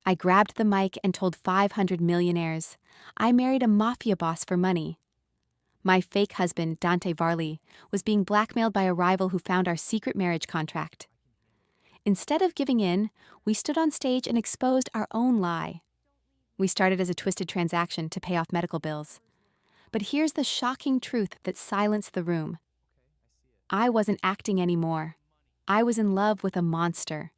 I grabbed the mic and told 500 millionaires I married a mafia boss for money. My fake husband, Dante Varley, was being blackmailed by a rival who found our secret marriage contract. Instead of giving in, we stood on stage and exposed our own lie. We started as a twisted transaction to pay off medical bills. But here's the shocking truth that silenced the room. I wasn't acting anymore. I was in love with a monster.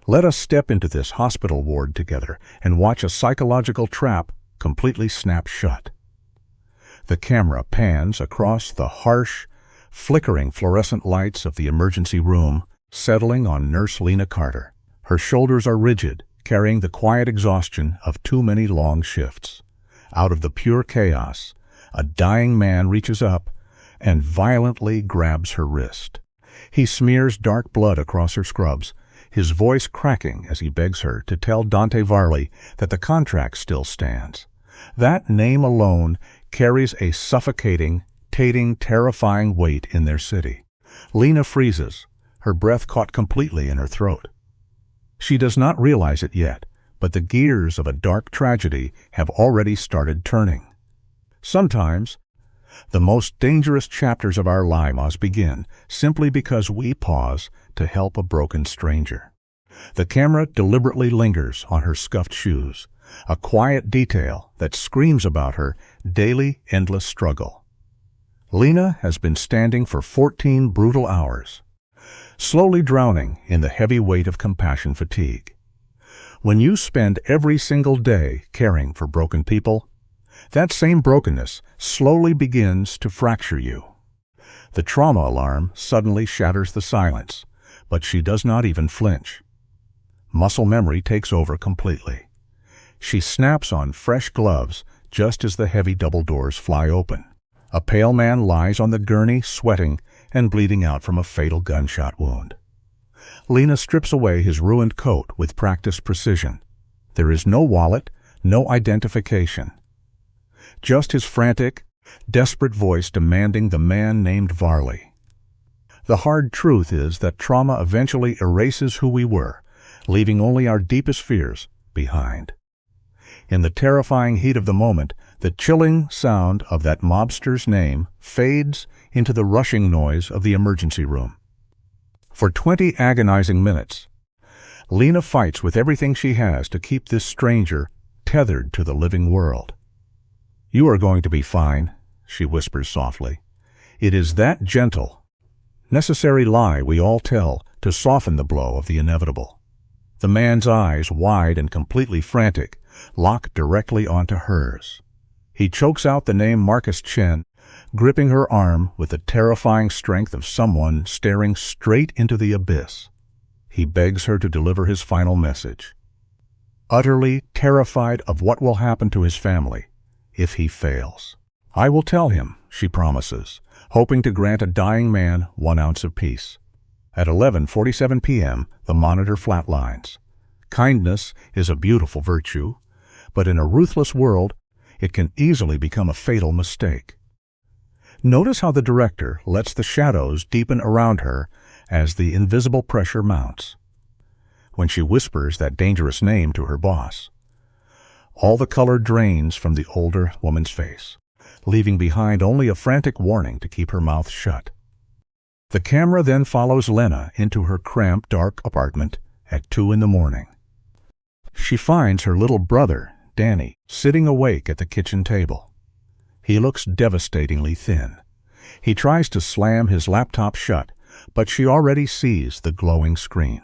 Let us step into this hospital ward together and watch a psychological trap completely snap shut. The camera pans across the harsh, flickering fluorescent lights of the emergency room, settling on Nurse Lena Carter. Her shoulders are rigid, carrying the quiet exhaustion of too many long shifts. Out of the pure chaos, a dying man reaches up and violently grabs her wrist. He smears dark blood across her scrubs, his voice cracking as he begs her to tell Dante Varley that the contract still stands. That name alone carries a suffocating, terrifying weight in their city. Lena freezes, her breath caught completely in her throat. She does not realize it yet, but the gears of a dark tragedy have already started turning. Sometimes, the most dangerous chapters of our lives begin simply because we pause to help a broken stranger. The camera deliberately lingers on her scuffed shoes, a quiet detail that screams about her daily, endless struggle. Lena has been standing for 14 brutal hours, slowly drowning in the heavy weight of compassion fatigue. When you spend every single day caring for broken people, that same brokenness slowly begins to fracture you. The trauma alarm suddenly shatters the silence, but she does not even flinch. Muscle memory takes over completely. She snaps on fresh gloves just as the heavy double doors fly open. A pale man lies on the gurney, sweating and bleeding out from a fatal gunshot wound. Lena strips away his ruined coat with practiced precision. There is no wallet, no identification. Just his frantic, desperate voice demanding the man named Varley. The hard truth is that trauma eventually erases who we were, leaving only our deepest fears behind. In the terrifying heat of the moment, the chilling sound of that mobster's name fades into the rushing noise of the emergency room. For 20 agonizing minutes, Lena fights with everything she has to keep this stranger tethered to the living world. "You are going to be fine," she whispers softly. It is that gentle, necessary lie we all tell to soften the blow of the inevitable. The man's eyes, wide and completely frantic, lock directly onto hers. He chokes out the name Marcus Chen, gripping her arm with the terrifying strength of someone staring straight into the abyss. He begs her to deliver his final message. Utterly terrified of what will happen to his family if he fails. "I will tell him," she promises, hoping to grant a dying man 1 ounce of peace. At 11:47 p.m., the monitor flatlines. Kindness is a beautiful virtue, but in a ruthless world, it can easily become a fatal mistake. Notice how the director lets the shadows deepen around her as the invisible pressure mounts. When she whispers that dangerous name to her boss, all the color drains from the older woman's face, leaving behind only a frantic warning to keep her mouth shut. The camera then follows Lena into her cramped, dark apartment at 2 a.m. She finds her little brother, Danny, sitting awake at the kitchen table. He looks devastatingly thin. He tries to slam his laptop shut, but she already sees the glowing screen.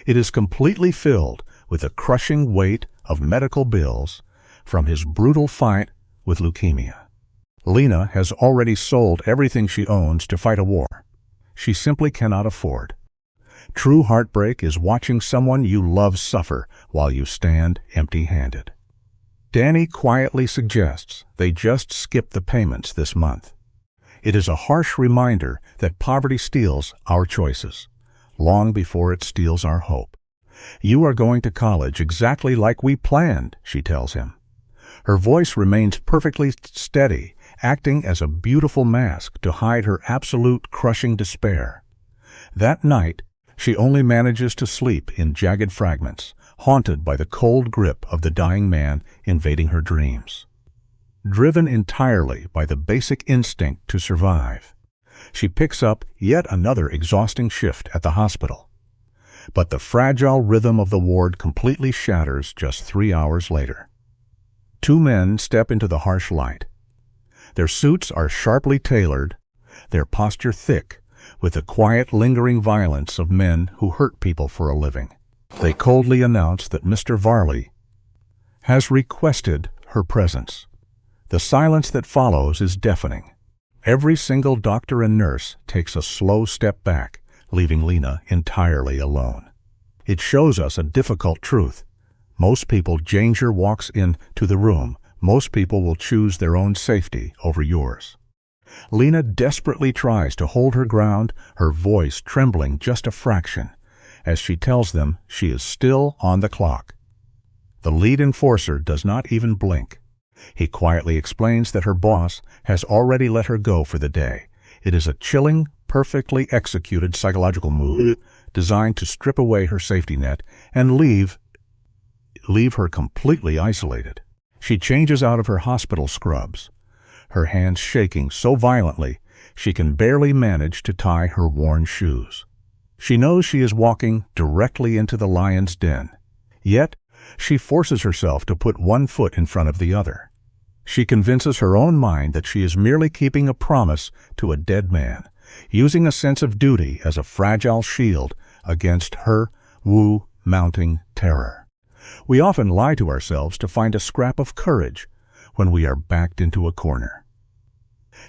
It is completely filled with the crushing weight of medical bills from his brutal fight with leukemia. Lena has already sold everything she owns to fight a war she simply cannot afford. True heartbreak is watching someone you love suffer while you stand empty-handed. Danny quietly suggests they just skip the payments this month. It is a harsh reminder that poverty steals our choices, long before it steals our hope. "You are going to college exactly like we planned," she tells him. Her voice remains perfectly steady, acting as a beautiful mask to hide her absolute crushing despair. That night, she only manages to sleep in jagged fragments, haunted by the cold grip of the dying man invading her dreams. Driven entirely by the basic instinct to survive, she picks up yet another exhausting shift at the hospital. But the fragile rhythm of the ward completely shatters just 3 hours later. Two men step into the harsh light. Their suits are sharply tailored, their posture thick, with the quiet, lingering violence of men who hurt people for a living. They coldly announce that Mr. Varley has requested her presence. The silence that follows is deafening. Every single doctor and nurse takes a slow step back, leaving Lena entirely alone. It shows us a difficult truth. Most people danger walks into the room. Most people will choose their own safety over yours. Lena desperately tries to hold her ground, her voice trembling just a fraction, as she tells them she is still on the clock. The lead enforcer does not even blink. He quietly explains that her boss has already let her go for the day. It is a chilling, perfectly executed psychological move designed to strip away her safety net and leave her completely isolated. She changes out of her hospital scrubs, her hands shaking so violently she can barely manage to tie her worn shoes. She knows she is walking directly into the lion's den, yet she forces herself to put one foot in front of the other. She convinces her own mind that she is merely keeping a promise to a dead man, using a sense of duty as a fragile shield against her mounting terror. We often lie to ourselves to find a scrap of courage when we are backed into a corner.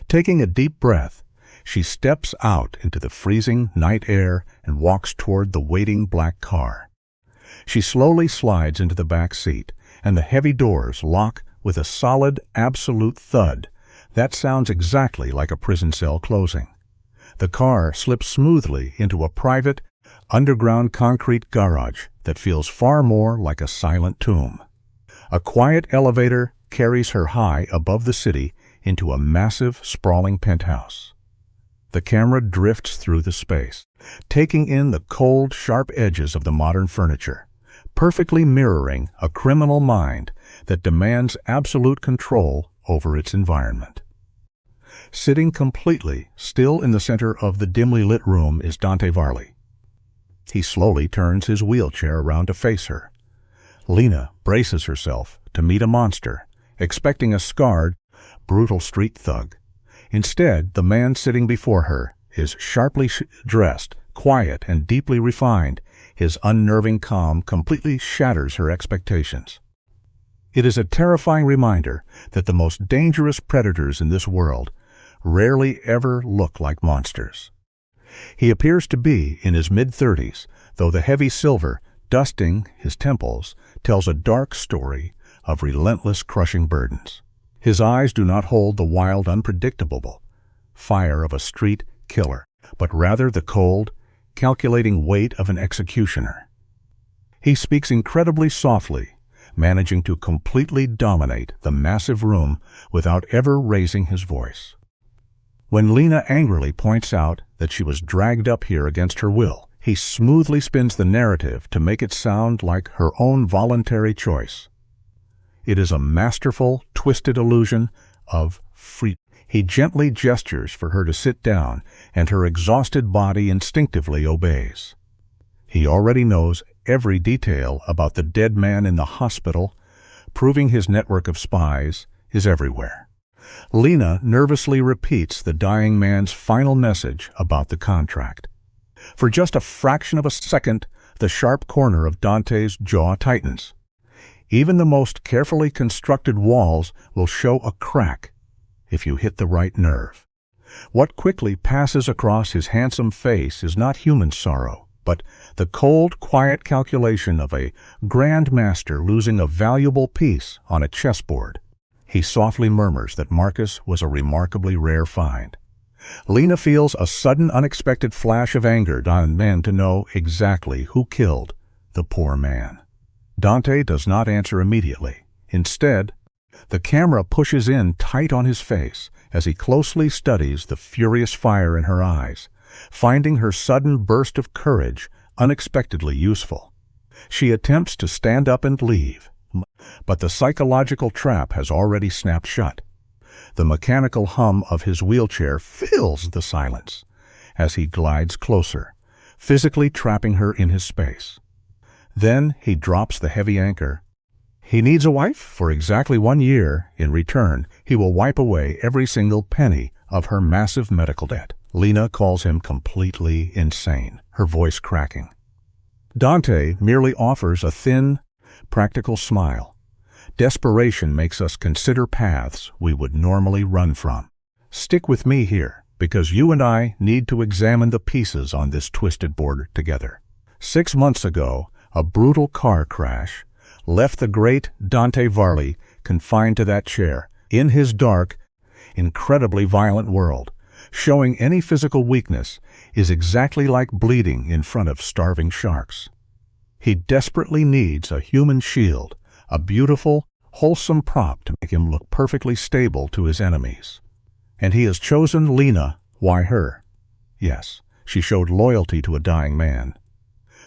Taking a deep breath, she steps out into the freezing night air and walks toward the waiting black car. She slowly slides into the back seat, and the heavy doors lock with a solid, absolute thud. That sounds exactly like a prison cell closing. The car slips smoothly into a private, underground concrete garage that feels far more like a silent tomb. A quiet elevator carries her high above the city into a massive, sprawling penthouse. The camera drifts through the space, taking in the cold, sharp edges of the modern furniture, perfectly mirroring a criminal mind that demands absolute control over its environment. Sitting completely still in the center of the dimly lit room is Dante Varley. He slowly turns his wheelchair around to face her. Lena braces herself to meet a monster, expecting a scarred, brutal street thug. Instead, the man sitting before her is sharply dressed, quiet, and deeply refined. His unnerving calm completely shatters her expectations. It is a terrifying reminder that the most dangerous predators in this world rarely ever look like monsters. He appears to be in his mid-30s, though the heavy silver dusting his temples tells a dark story of relentless crushing burdens. His eyes do not hold the wild, unpredictable fire of a street killer, but rather the cold, calculating weight of an executioner. He speaks incredibly softly, managing to completely dominate the massive room without ever raising his voice. When Lena angrily points out that she was dragged up here against her will, he smoothly spins the narrative to make it sound like her own voluntary choice. It is a masterful, twisted illusion of freedom. He gently gestures for her to sit down, and her exhausted body instinctively obeys. He already knows every detail about the dead man in the hospital, proving his network of spies is everywhere. Lena nervously repeats the dying man's final message about the contract. For just a fraction of a second, the sharp corner of Dante's jaw tightens. Even the most carefully constructed walls will show a crack if you hit the right nerve. What quickly passes across his handsome face is not human sorrow, but the cold, quiet calculation of a grand master losing a valuable piece on a chessboard. He softly murmurs that Marcus was a remarkably rare find. Lena feels a sudden, unexpected flash of anger on men to know exactly who killed the poor man. Dante does not answer immediately. Instead, the camera pushes in tight on his face as he closely studies the furious fire in her eyes, finding her sudden burst of courage unexpectedly useful. She attempts to stand up and leave, but the psychological trap has already snapped shut. The mechanical hum of his wheelchair fills the silence as he glides closer, physically trapping her in his space. Then he drops the heavy anchor. He needs a wife for exactly 1 year. In return, he will wipe away every single penny of her massive medical debt. Lena calls him completely insane, her voice cracking. Dante merely offers a thin, practical smile. Desperation makes us consider paths we would normally run from. Stick with me here, because you and I need to examine the pieces on this twisted board together. 6 months ago, a brutal car crash left the great Dante Varley confined to that chair in his dark, incredibly violent world. Showing any physical weakness is exactly like bleeding in front of starving sharks. He desperately needs a human shield, a beautiful, wholesome prop to make him look perfectly stable to his enemies. And he has chosen Lena. Why her? Yes, she showed loyalty to a dying man.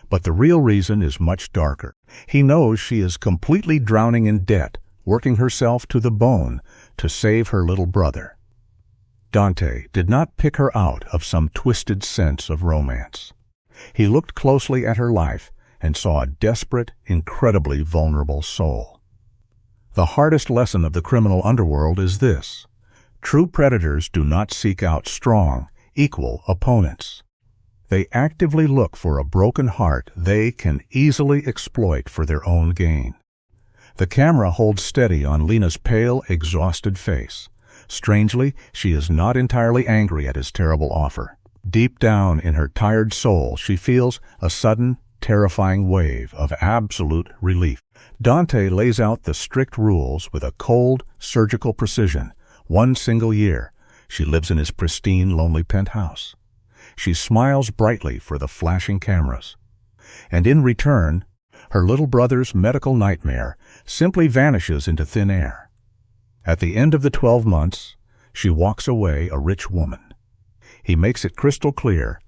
But the real reason is much darker. He knows she is completely drowning in debt, working herself to the bone to save her little brother. Dante did not pick her out of some twisted sense of romance. He looked closely at her life and saw a desperate, incredibly vulnerable soul. The hardest lesson of the criminal underworld is this: true predators do not seek out strong, equal opponents. They actively look for a broken heart they can easily exploit for their own gain. The camera holds steady on Lena's pale, exhausted face. Strangely, she is not entirely angry at his terrible offer. Deep down in her tired soul, she feels a sudden, terrifying wave of absolute relief. Dante lays out the strict rules with a cold, surgical precision. 1 single year, she lives in his pristine, lonely penthouse. She smiles brightly for the flashing cameras. And in return, her little brother's medical nightmare simply vanishes into thin air. At the end of the 12 months, she walks away a rich woman. He makes it crystal clear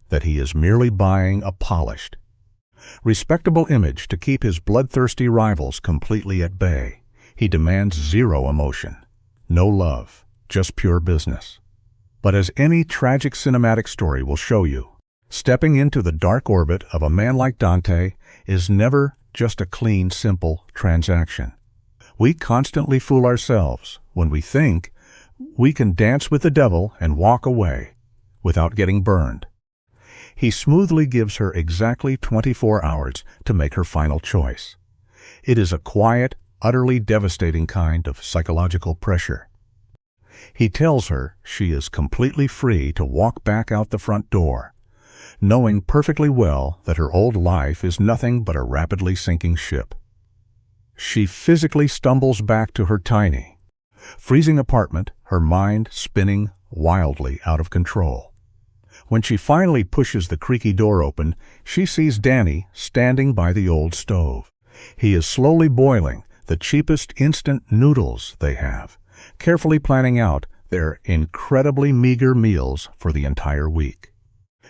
that he is merely buying a polished, respectable image to keep his bloodthirsty rivals completely at bay. He demands zero emotion, no love, just pure business. But as any tragic cinematic story will show you, stepping into the dark orbit of a man like Dante is never just a clean, simple transaction. We constantly fool ourselves when we think we can dance with the devil and walk away without getting burned. He smoothly gives her exactly 24 hours to make her final choice. It is a quiet, utterly devastating kind of psychological pressure. He tells her she is completely free to walk back out the front door, knowing perfectly well that her old life is nothing but a rapidly sinking ship. She physically stumbles back to her tiny, freezing apartment, her mind spinning wildly out of control. When she finally pushes the creaky door open, she sees Danny standing by the old stove. He is slowly boiling the cheapest instant noodles they have, carefully planning out their incredibly meager meals for the entire week.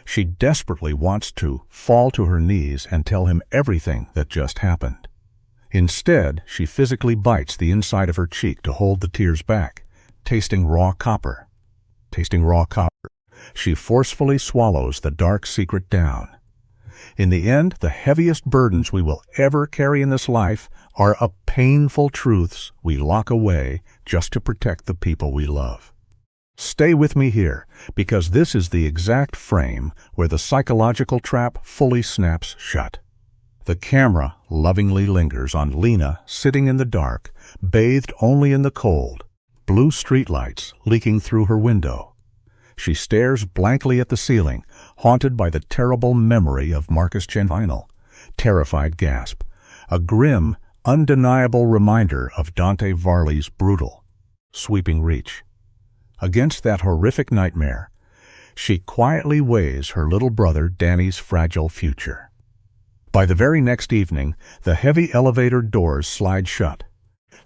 She desperately wants to fall to her knees and tell him everything that just happened. Instead, she physically bites the inside of her cheek to hold the tears back, tasting raw copper. She forcefully swallows the dark secret down. In the end, the heaviest burdens we will ever carry in this life are painful truths we lock away just to protect the people we love. Stay with me here, because this is the exact frame where the psychological trap fully snaps shut. The camera lovingly lingers on Lena sitting in the dark, bathed only in the cold, blue streetlights leaking through her window. She stares blankly at the ceiling, haunted by the terrible memory of Marcus Genvinal. Terrified gasp, a grim, undeniable reminder of Dante Varley's brutal, sweeping reach. Against that horrific nightmare, she quietly weighs her little brother Danny's fragile future. By the very next evening, the heavy elevator doors slide shut,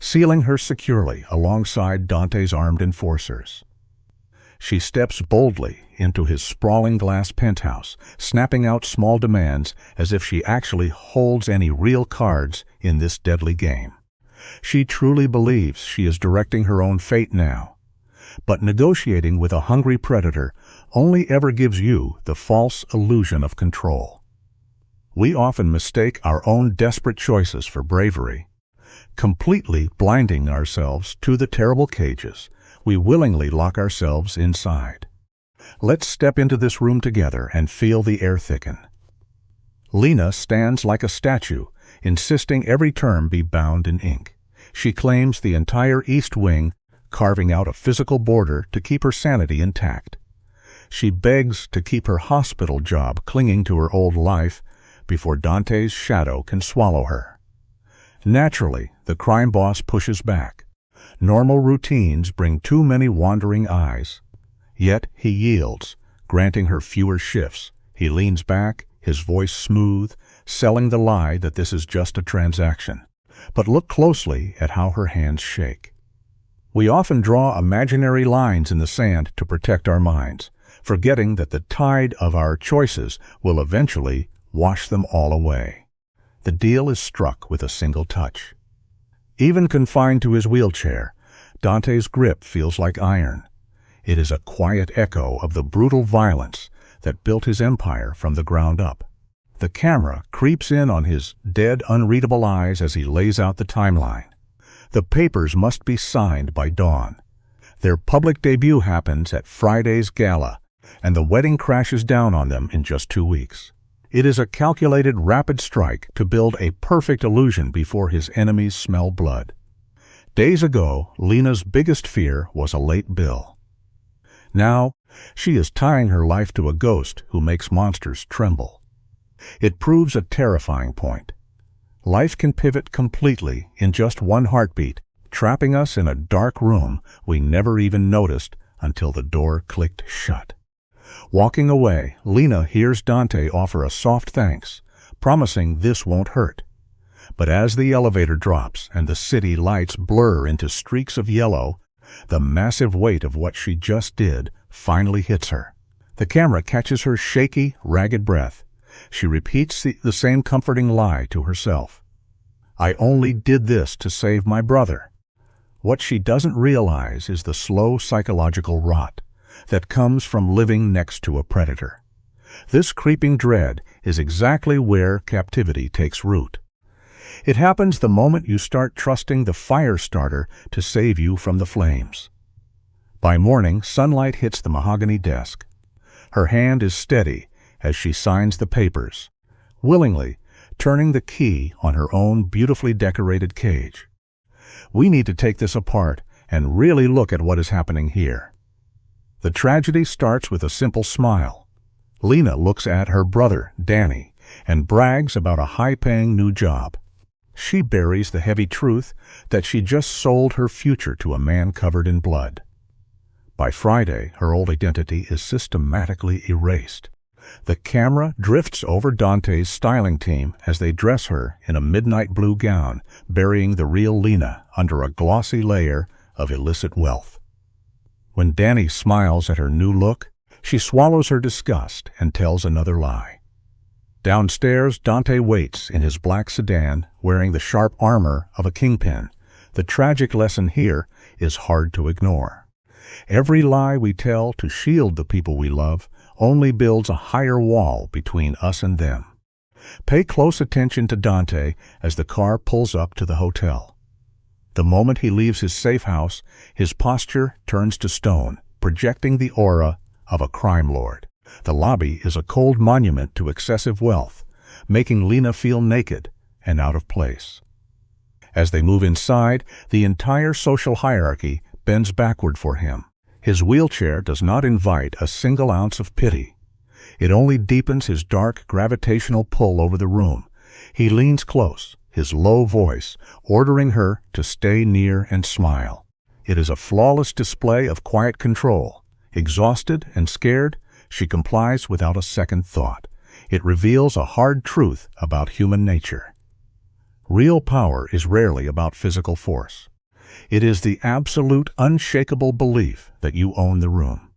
sealing her securely alongside Dante's armed enforcers. She steps boldly into his sprawling glass penthouse, snapping out small demands as if she actually holds any real cards in this deadly game. She truly believes she is directing her own fate now. But negotiating with a hungry predator only ever gives you the false illusion of control. We often mistake our own desperate choices for bravery. Completely blinding ourselves to the terrible cages, we willingly lock ourselves inside. Let's step into this room together and feel the air thicken. Lena stands like a statue, insisting every term be bound in ink. She claims the entire East Wing, carving out a physical border to keep her sanity intact. She begs to keep her hospital job clinging to her old life before Dante's shadow can swallow her. Naturally, the crime boss pushes back. Normal routines bring too many wandering eyes. Yet he yields, granting her fewer shifts. He leans back, his voice smooth, selling the lie that this is just a transaction. But look closely at how her hands shake. We often draw imaginary lines in the sand to protect our minds, forgetting that the tide of our choices will eventually wash them all away. The deal is struck with a single touch. Even confined to his wheelchair, Dante's grip feels like iron. It is a quiet echo of the brutal violence that built his empire from the ground up. The camera creeps in on his dead, unreadable eyes as he lays out the timeline. The papers must be signed by dawn. Their public debut happens at Friday's gala, and the wedding crashes down on them in just 2 weeks. It is a calculated rapid strike to build a perfect illusion before his enemies smell blood. Days ago, Lena's biggest fear was a late bill. Now, she is tying her life to a ghost who makes monsters tremble. It proves a terrifying point. Life can pivot completely in just one heartbeat, trapping us in a dark room we never even noticed until the door clicked shut. Walking away, Lena hears Dante offer a soft thanks, promising this won't hurt. But as the elevator drops and the city lights blur into streaks of yellow, the massive weight of what she just did finally hits her. The camera catches her shaky, ragged breath. She repeats the same comforting lie to herself. I only did this to save my brother. What she doesn't realize is the slow psychological rot that comes from living next to a predator. This creeping dread is exactly where captivity takes root. It happens the moment you start trusting the fire starter to save you from the flames. By morning, sunlight hits the mahogany desk. Her hand is steady as she signs the papers, willingly turning the key on her own beautifully decorated cage. We need to take this apart and really look at what is happening here. The tragedy starts with a simple smile. Lena looks at her brother, Danny, and brags about a high-paying new job. She buries the heavy truth that she just sold her future to a man covered in blood. By Friday, her old identity is systematically erased. The camera drifts over Dante's styling team as they dress her in a midnight blue gown, burying the real Lena under a glossy layer of illicit wealth. When Danny smiles at her new look, she swallows her disgust and tells another lie. Downstairs, Dante waits in his black sedan, wearing the sharp armor of a kingpin. The tragic lesson here is hard to ignore. Every lie we tell to shield the people we love only builds a higher wall between us and them. Pay close attention to Dante as the car pulls up to the hotel. The moment he leaves his safe house, his posture turns to stone, projecting the aura of a crime lord. The lobby is a cold monument to excessive wealth, making Lena feel naked and out of place. As they move inside, the entire social hierarchy bends backward for him. His wheelchair does not invite a single ounce of pity. It only deepens his dark gravitational pull over the room. He leans close, his low voice ordering her to stay near and smile. It is a flawless display of quiet control. Exhausted and scared, she complies without a second thought. It reveals a hard truth about human nature. Real power is rarely about physical force. It is the absolute, unshakable belief that you own the room.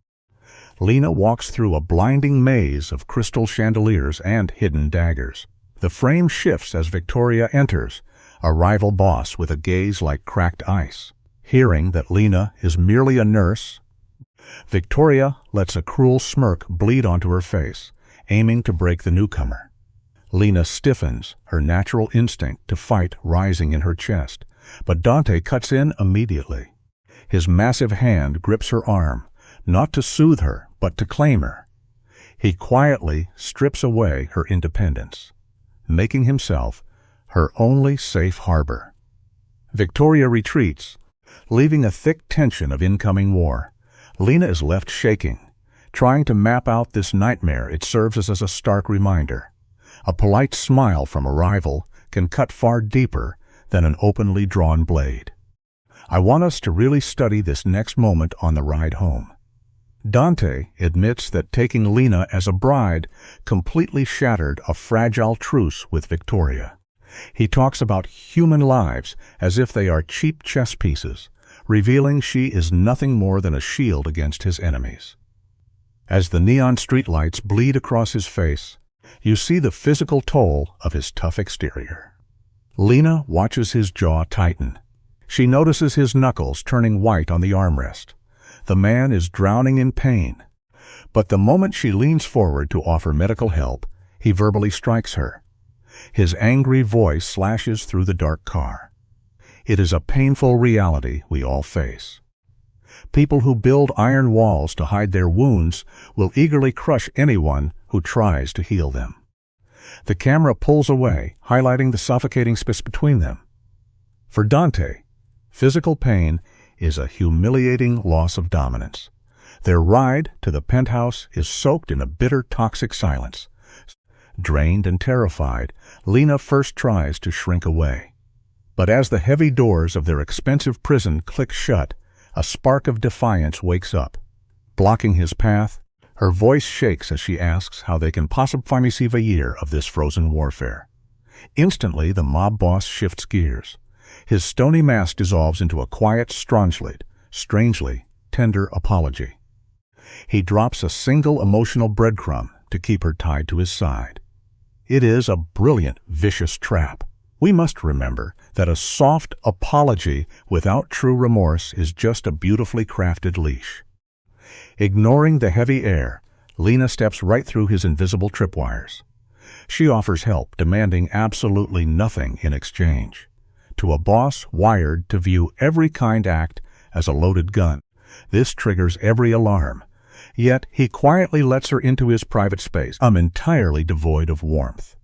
Lena walks through a blinding maze of crystal chandeliers and hidden daggers. The frame shifts as Victoria enters, a rival boss with a gaze like cracked ice. Hearing that Lena is merely a nurse, Victoria lets a cruel smirk bleed onto her face, aiming to break the newcomer. Lena stiffens, her natural instinct to fight rising in her chest, but Dante cuts in immediately. His massive hand grips her arm, not to soothe her, but to claim her. He quietly strips away her independence, making himself her only safe harbor. Victoria retreats, leaving a thick tension of incoming war. Lena is left shaking, trying to map out this nightmare. It serves as a stark reminder. A polite smile from a rival can cut far deeper than an openly drawn blade. I want us to really study this next moment on the ride home. Dante admits that taking Lena as a bride completely shattered a fragile truce with Victoria. He talks about human lives as if they are cheap chess pieces, revealing she is nothing more than a shield against his enemies. As the neon streetlights bleed across his face, you see the physical toll of his tough exterior. Lena watches his jaw tighten. She notices his knuckles turning white on the armrest. The man is drowning in pain. But the moment she leans forward to offer medical help, he verbally strikes her. His angry voice slashes through the dark car. It is a painful reality we all face. People who build iron walls to hide their wounds will eagerly crush anyone who tries to heal them. The camera pulls away, highlighting the suffocating space between them. For Dante, physical pain is a humiliating loss of dominance. Their ride to the penthouse is soaked in a bitter, toxic silence. Drained and terrified, Lena first tries to shrink away. But as the heavy doors of their expensive prison click shut, a spark of defiance wakes up. Blocking his path, her voice shakes as she asks how they can possibly save a year of this frozen warfare. Instantly, the mob boss shifts gears. His stony mask dissolves into a quiet, strangely tender apology. He drops a single emotional breadcrumb to keep her tied to his side. It is a brilliant, vicious trap. We must remember that a soft apology without true remorse is just a beautifully crafted leash. Ignoring the heavy air, Lena steps right through his invisible tripwires. She offers help, demanding absolutely nothing in exchange. To a boss wired to view every kind act as a loaded gun, this triggers every alarm. Yet he quietly lets her into his private space, entirely devoid of warmth.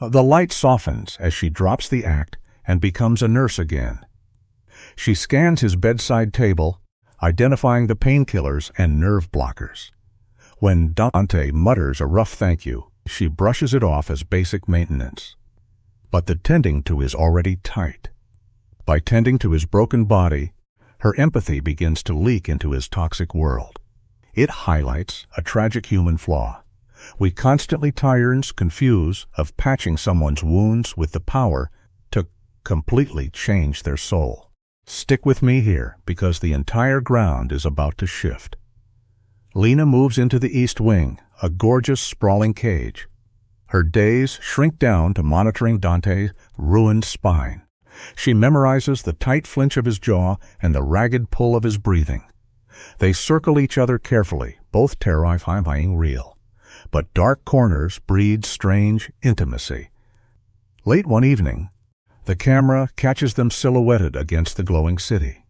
The light softens as she drops the act and becomes a nurse again. She scans his bedside table, identifying the painkillers and nerve blockers. When Dante mutters a rough thank you, she brushes it off as basic maintenance. But the tending to is already tight. By tending to his broken body, her empathy begins to leak into his toxic world. It highlights a tragic human flaw. We constantly tire and confuse of patching someone's wounds with the power to completely change their soul. Stick with me here, because the entire ground is about to shift. Lena moves into the East Wing, a gorgeous, sprawling cage. Her days shrink down to monitoring Dante's ruined spine. She memorizes the tight flinch of his jaw and the ragged pull of his breathing. They circle each other carefully, both terrifying real. But dark corners breed strange intimacy. Late one evening, the camera catches them silhouetted against the glowing city.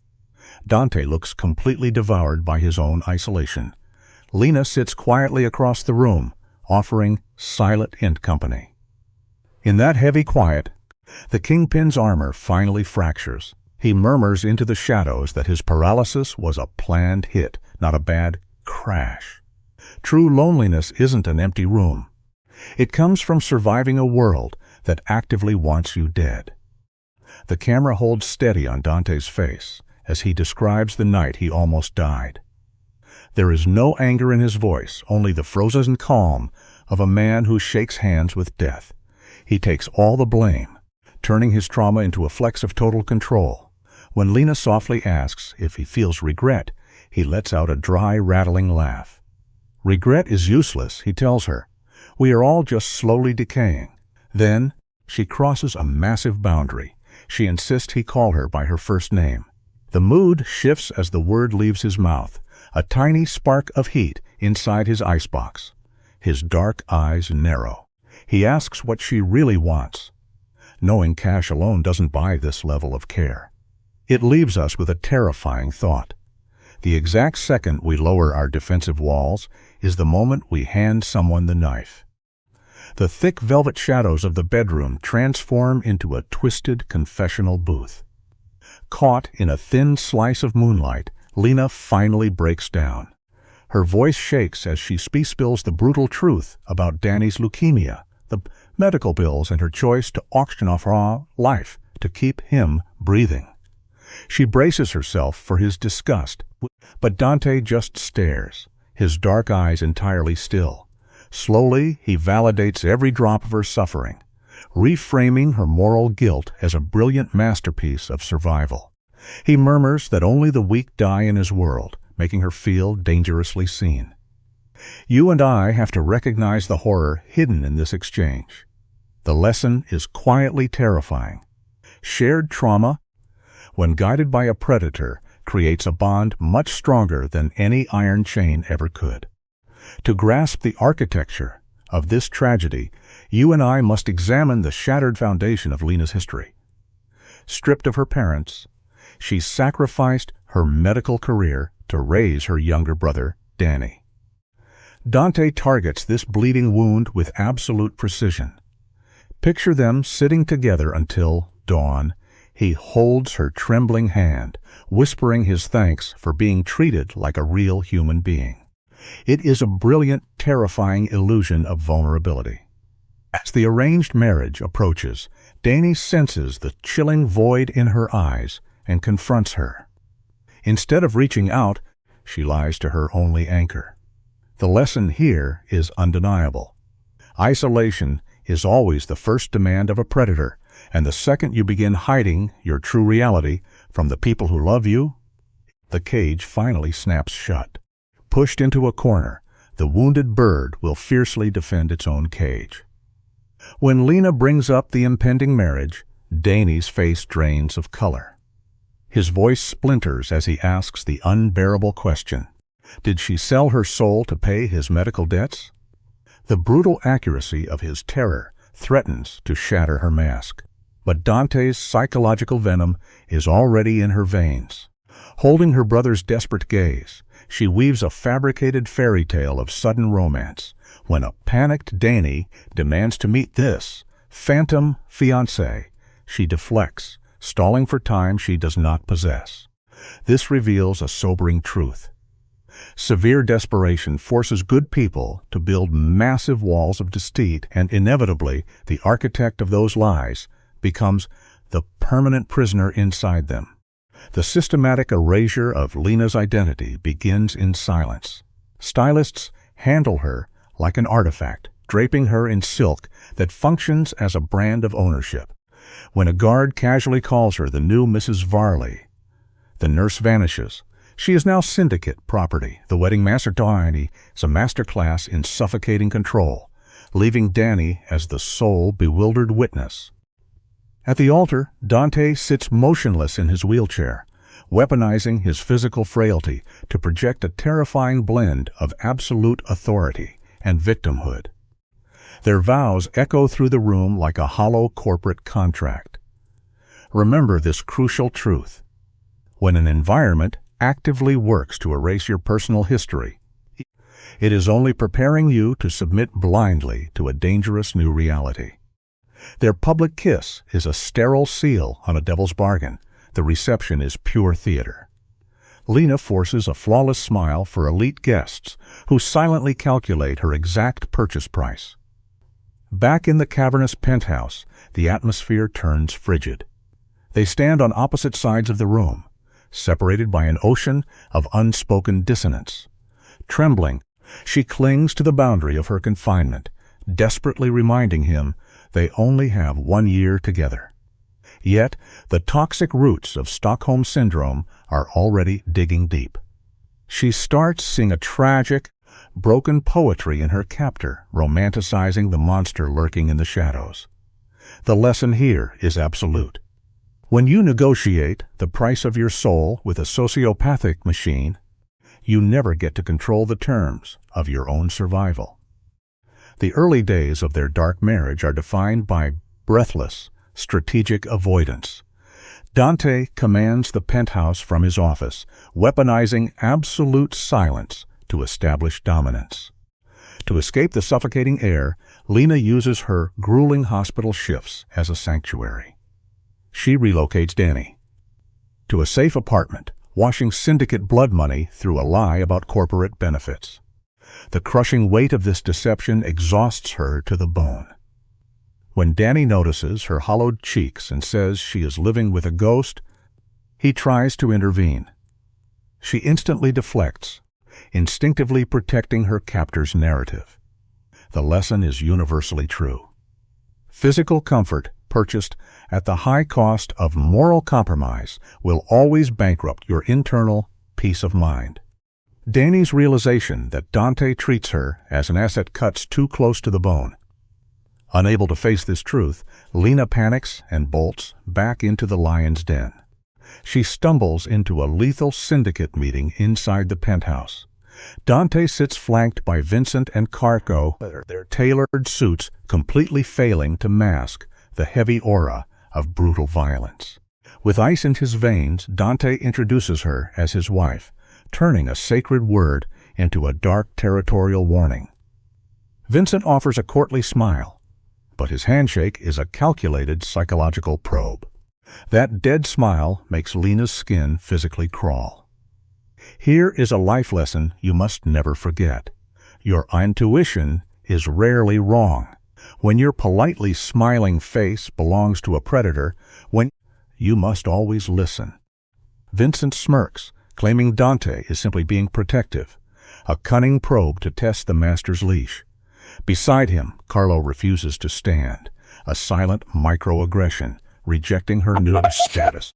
Dante looks completely devoured by his own isolation. Lena sits quietly across the room, offering silent company. In that heavy quiet, the Kingpin's armor finally fractures. He murmurs into the shadows that his paralysis was a planned hit, not a bad crash. True loneliness isn't an empty room. It comes from surviving a world that actively wants you dead. The camera holds steady on Dante's face as he describes the night he almost died. There is no anger in his voice, only the frozen calm of a man who shakes hands with death. He takes all the blame, turning his trauma into a flex of total control. When Lena softly asks if he feels regret, he lets out a dry, rattling laugh. Regret is useless, he tells her. We are all just slowly decaying. Then, she crosses a massive boundary. She insists he call her by her first name. The mood shifts as the word leaves his mouth, a tiny spark of heat inside his icebox. His dark eyes narrow. He asks what she really wants. Knowing cash alone doesn't buy this level of care. It leaves us with a terrifying thought. The exact second we lower our defensive walls is the moment we hand someone the knife. The thick velvet shadows of the bedroom transform into a twisted confessional booth. Caught in a thin slice of moonlight, Lena finally breaks down. Her voice shakes as she spills the brutal truth about Danny's leukemia, the medical bills, and her choice to auction off her life to keep him breathing. She braces herself for his disgust, but Dante just stares, his dark eyes entirely still. Slowly, he validates every drop of her suffering, reframing her moral guilt as a brilliant masterpiece of survival. He murmurs that only the weak die in his world, making her feel dangerously seen. You and I have to recognize the horror hidden in this exchange. The lesson is quietly terrifying. Shared trauma, when guided by a predator, creates a bond much stronger than any iron chain ever could. To grasp the architecture of this tragedy, you and I must examine the shattered foundation of Lena's history. Stripped of her parents, she sacrificed her medical career to raise her younger brother, Danny. Dante targets this bleeding wound with absolute precision. Picture them sitting together until dawn. He holds her trembling hand, whispering his thanks for being treated like a real human being. It is a brilliant, terrifying illusion of vulnerability. As the arranged marriage approaches, Danny senses the chilling void in her eyes and confronts her. Instead of reaching out, she lies to her only anchor. The lesson here is undeniable. Isolation is always the first demand of a predator, and the second you begin hiding your true reality from the people who love you, the cage finally snaps shut. Pushed into a corner, the wounded bird will fiercely defend its own cage. When Lena brings up the impending marriage, Danny's face drains of color. His voice splinters as he asks the unbearable question, did she sell her soul to pay his medical debts? The brutal accuracy of his terror threatens to shatter her mask. But Dante's psychological venom is already in her veins. Holding her brother's desperate gaze, she weaves a fabricated fairy tale of sudden romance when a panicked Danny demands to meet this phantom fiancé. She deflects, stalling for time she does not possess. This reveals a sobering truth. Severe desperation forces good people to build massive walls of deceit, and inevitably, the architect of those lies becomes the permanent prisoner inside them. The systematic erasure of Lena's identity begins in silence. Stylists handle her like an artifact, draping her in silk that functions as a brand of ownership. When a guard casually calls her the new Mrs. Varley, the nurse vanishes. She is now syndicate property. The wedding mastermind is a masterclass in suffocating control, leaving Danny as the sole bewildered witness. At the altar, Dante sits motionless in his wheelchair, weaponizing his physical frailty to project a terrifying blend of absolute authority and victimhood. Their vows echo through the room like a hollow corporate contract. Remember this crucial truth. When an environment actively works to erase your personal history, it is only preparing you to submit blindly to a dangerous new reality. Their public kiss is a sterile seal on a devil's bargain. The reception is pure theater. Lena forces a flawless smile for elite guests who silently calculate her exact purchase price. Back in the cavernous penthouse, the atmosphere turns frigid. They stand on opposite sides of the room, separated by an ocean of unspoken dissonance. Trembling, she clings to the boundary of her confinement, desperately reminding him they only have 1 year together. Yet, the toxic roots of Stockholm Syndrome are already digging deep. She starts seeing a tragic, broken poetry in her captor, romanticizing the monster lurking in the shadows. The lesson here is absolute. When you negotiate the price of your soul with a sociopathic machine, you never get to control the terms of your own survival. The early days of their dark marriage are defined by breathless, strategic avoidance. Dante commands the penthouse from his office, weaponizing absolute silence to establish dominance. To escape the suffocating air, Lena uses her grueling hospital shifts as a sanctuary. She relocates Danny to a safe apartment, washing syndicate blood money through a lie about corporate benefits. The crushing weight of this deception exhausts her to the bone. When Danny notices her hollowed cheeks and says she is living with a ghost, he tries to intervene. She instantly deflects, instinctively protecting her captor's narrative. The lesson is universally true. Physical comfort purchased at the high cost of moral compromise will always bankrupt your internal peace of mind. Danny's realization that Dante treats her as an asset cuts too close to the bone. Unable to face this truth, Lena panics and bolts back into the lion's den. She stumbles into a lethal syndicate meeting inside the penthouse. Dante sits flanked by Vincent and Carco, their tailored suits completely failing to mask the heavy aura of brutal violence. With ice in his veins, Dante introduces her as his wife, turning a sacred word into a dark territorial warning. Vincent offers a courtly smile, but his handshake is a calculated psychological probe. That dead smile makes Lena's skin physically crawl. Here is a life lesson you must never forget. Your intuition is rarely wrong. When your politely smiling face belongs to a predator, you must always listen. Vincent smirks, claiming Dante is simply being protective, a cunning probe to test the master's leash. Beside him, Carlo refuses to stand, a silent microaggression, rejecting her new status.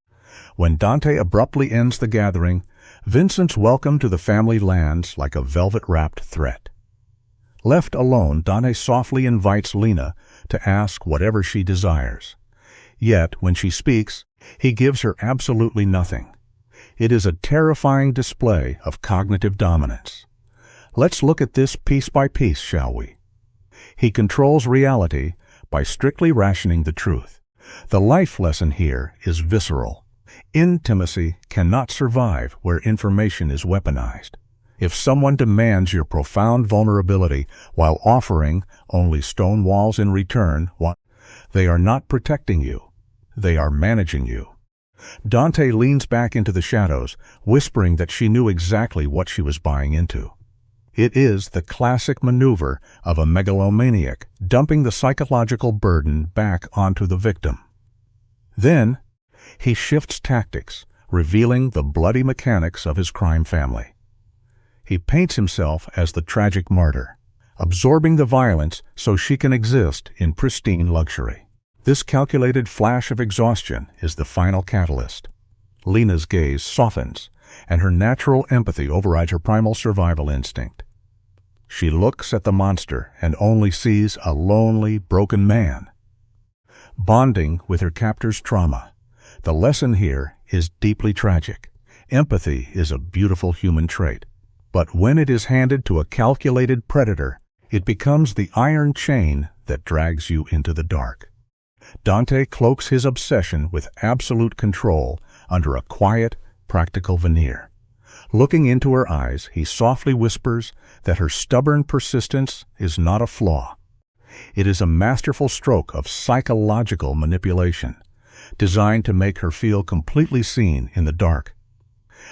When Dante abruptly ends the gathering, Vincent's welcome to the family lands like a velvet-wrapped threat. Left alone, Dante softly invites Lena to ask whatever she desires. Yet, when she speaks, he gives her absolutely nothing. It is a terrifying display of cognitive dominance. Let's look at this piece by piece, shall we? He controls reality by strictly rationing the truth. The life lesson here is visceral. Intimacy cannot survive where information is weaponized. If someone demands your profound vulnerability while offering only stone walls in return, they are not protecting you. They are managing you. Dante leans back into the shadows, whispering that she knew exactly what she was buying into. It is the classic maneuver of a megalomaniac, dumping the psychological burden back onto the victim. Then, he shifts tactics, revealing the bloody mechanics of his crime family. He paints himself as the tragic martyr, absorbing the violence so she can exist in pristine luxury. This calculated flash of exhaustion is the final catalyst. Lena's gaze softens, and her natural empathy overrides her primal survival instinct. She looks at the monster and only sees a lonely, broken man. Bonding with her captor's trauma, the lesson here is deeply tragic. Empathy is a beautiful human trait, but when it is handed to a calculated predator, it becomes the iron chain that drags you into the dark. Dante cloaks his obsession with absolute control under a quiet, practical veneer. Looking into her eyes, he softly whispers that her stubborn persistence is not a flaw. It is a masterful stroke of psychological manipulation, designed to make her feel completely seen in the dark.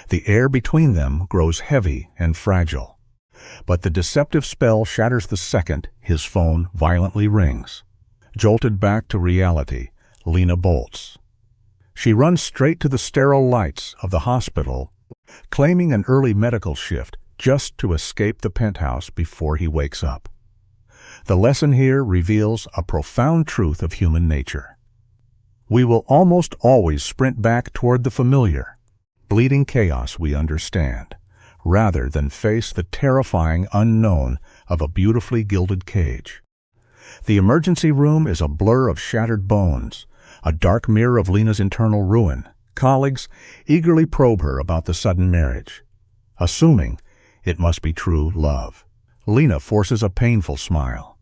The air between them grows heavy and fragile, but the deceptive spell shatters the second his phone violently rings. Jolted back to reality, Lena bolts. She runs straight to the sterile lights of the hospital, claiming an early medical shift just to escape the penthouse before he wakes up. The lesson here reveals a profound truth of human nature. We will almost always sprint back toward the familiar, bleeding chaos we understand, rather than face the terrifying unknown of a beautifully gilded cage. The emergency room is a blur of shattered bones, a dark mirror of Lena's internal ruin. Colleagues eagerly probe her about the sudden marriage, assuming it must be true love. Lena forces a painful smile.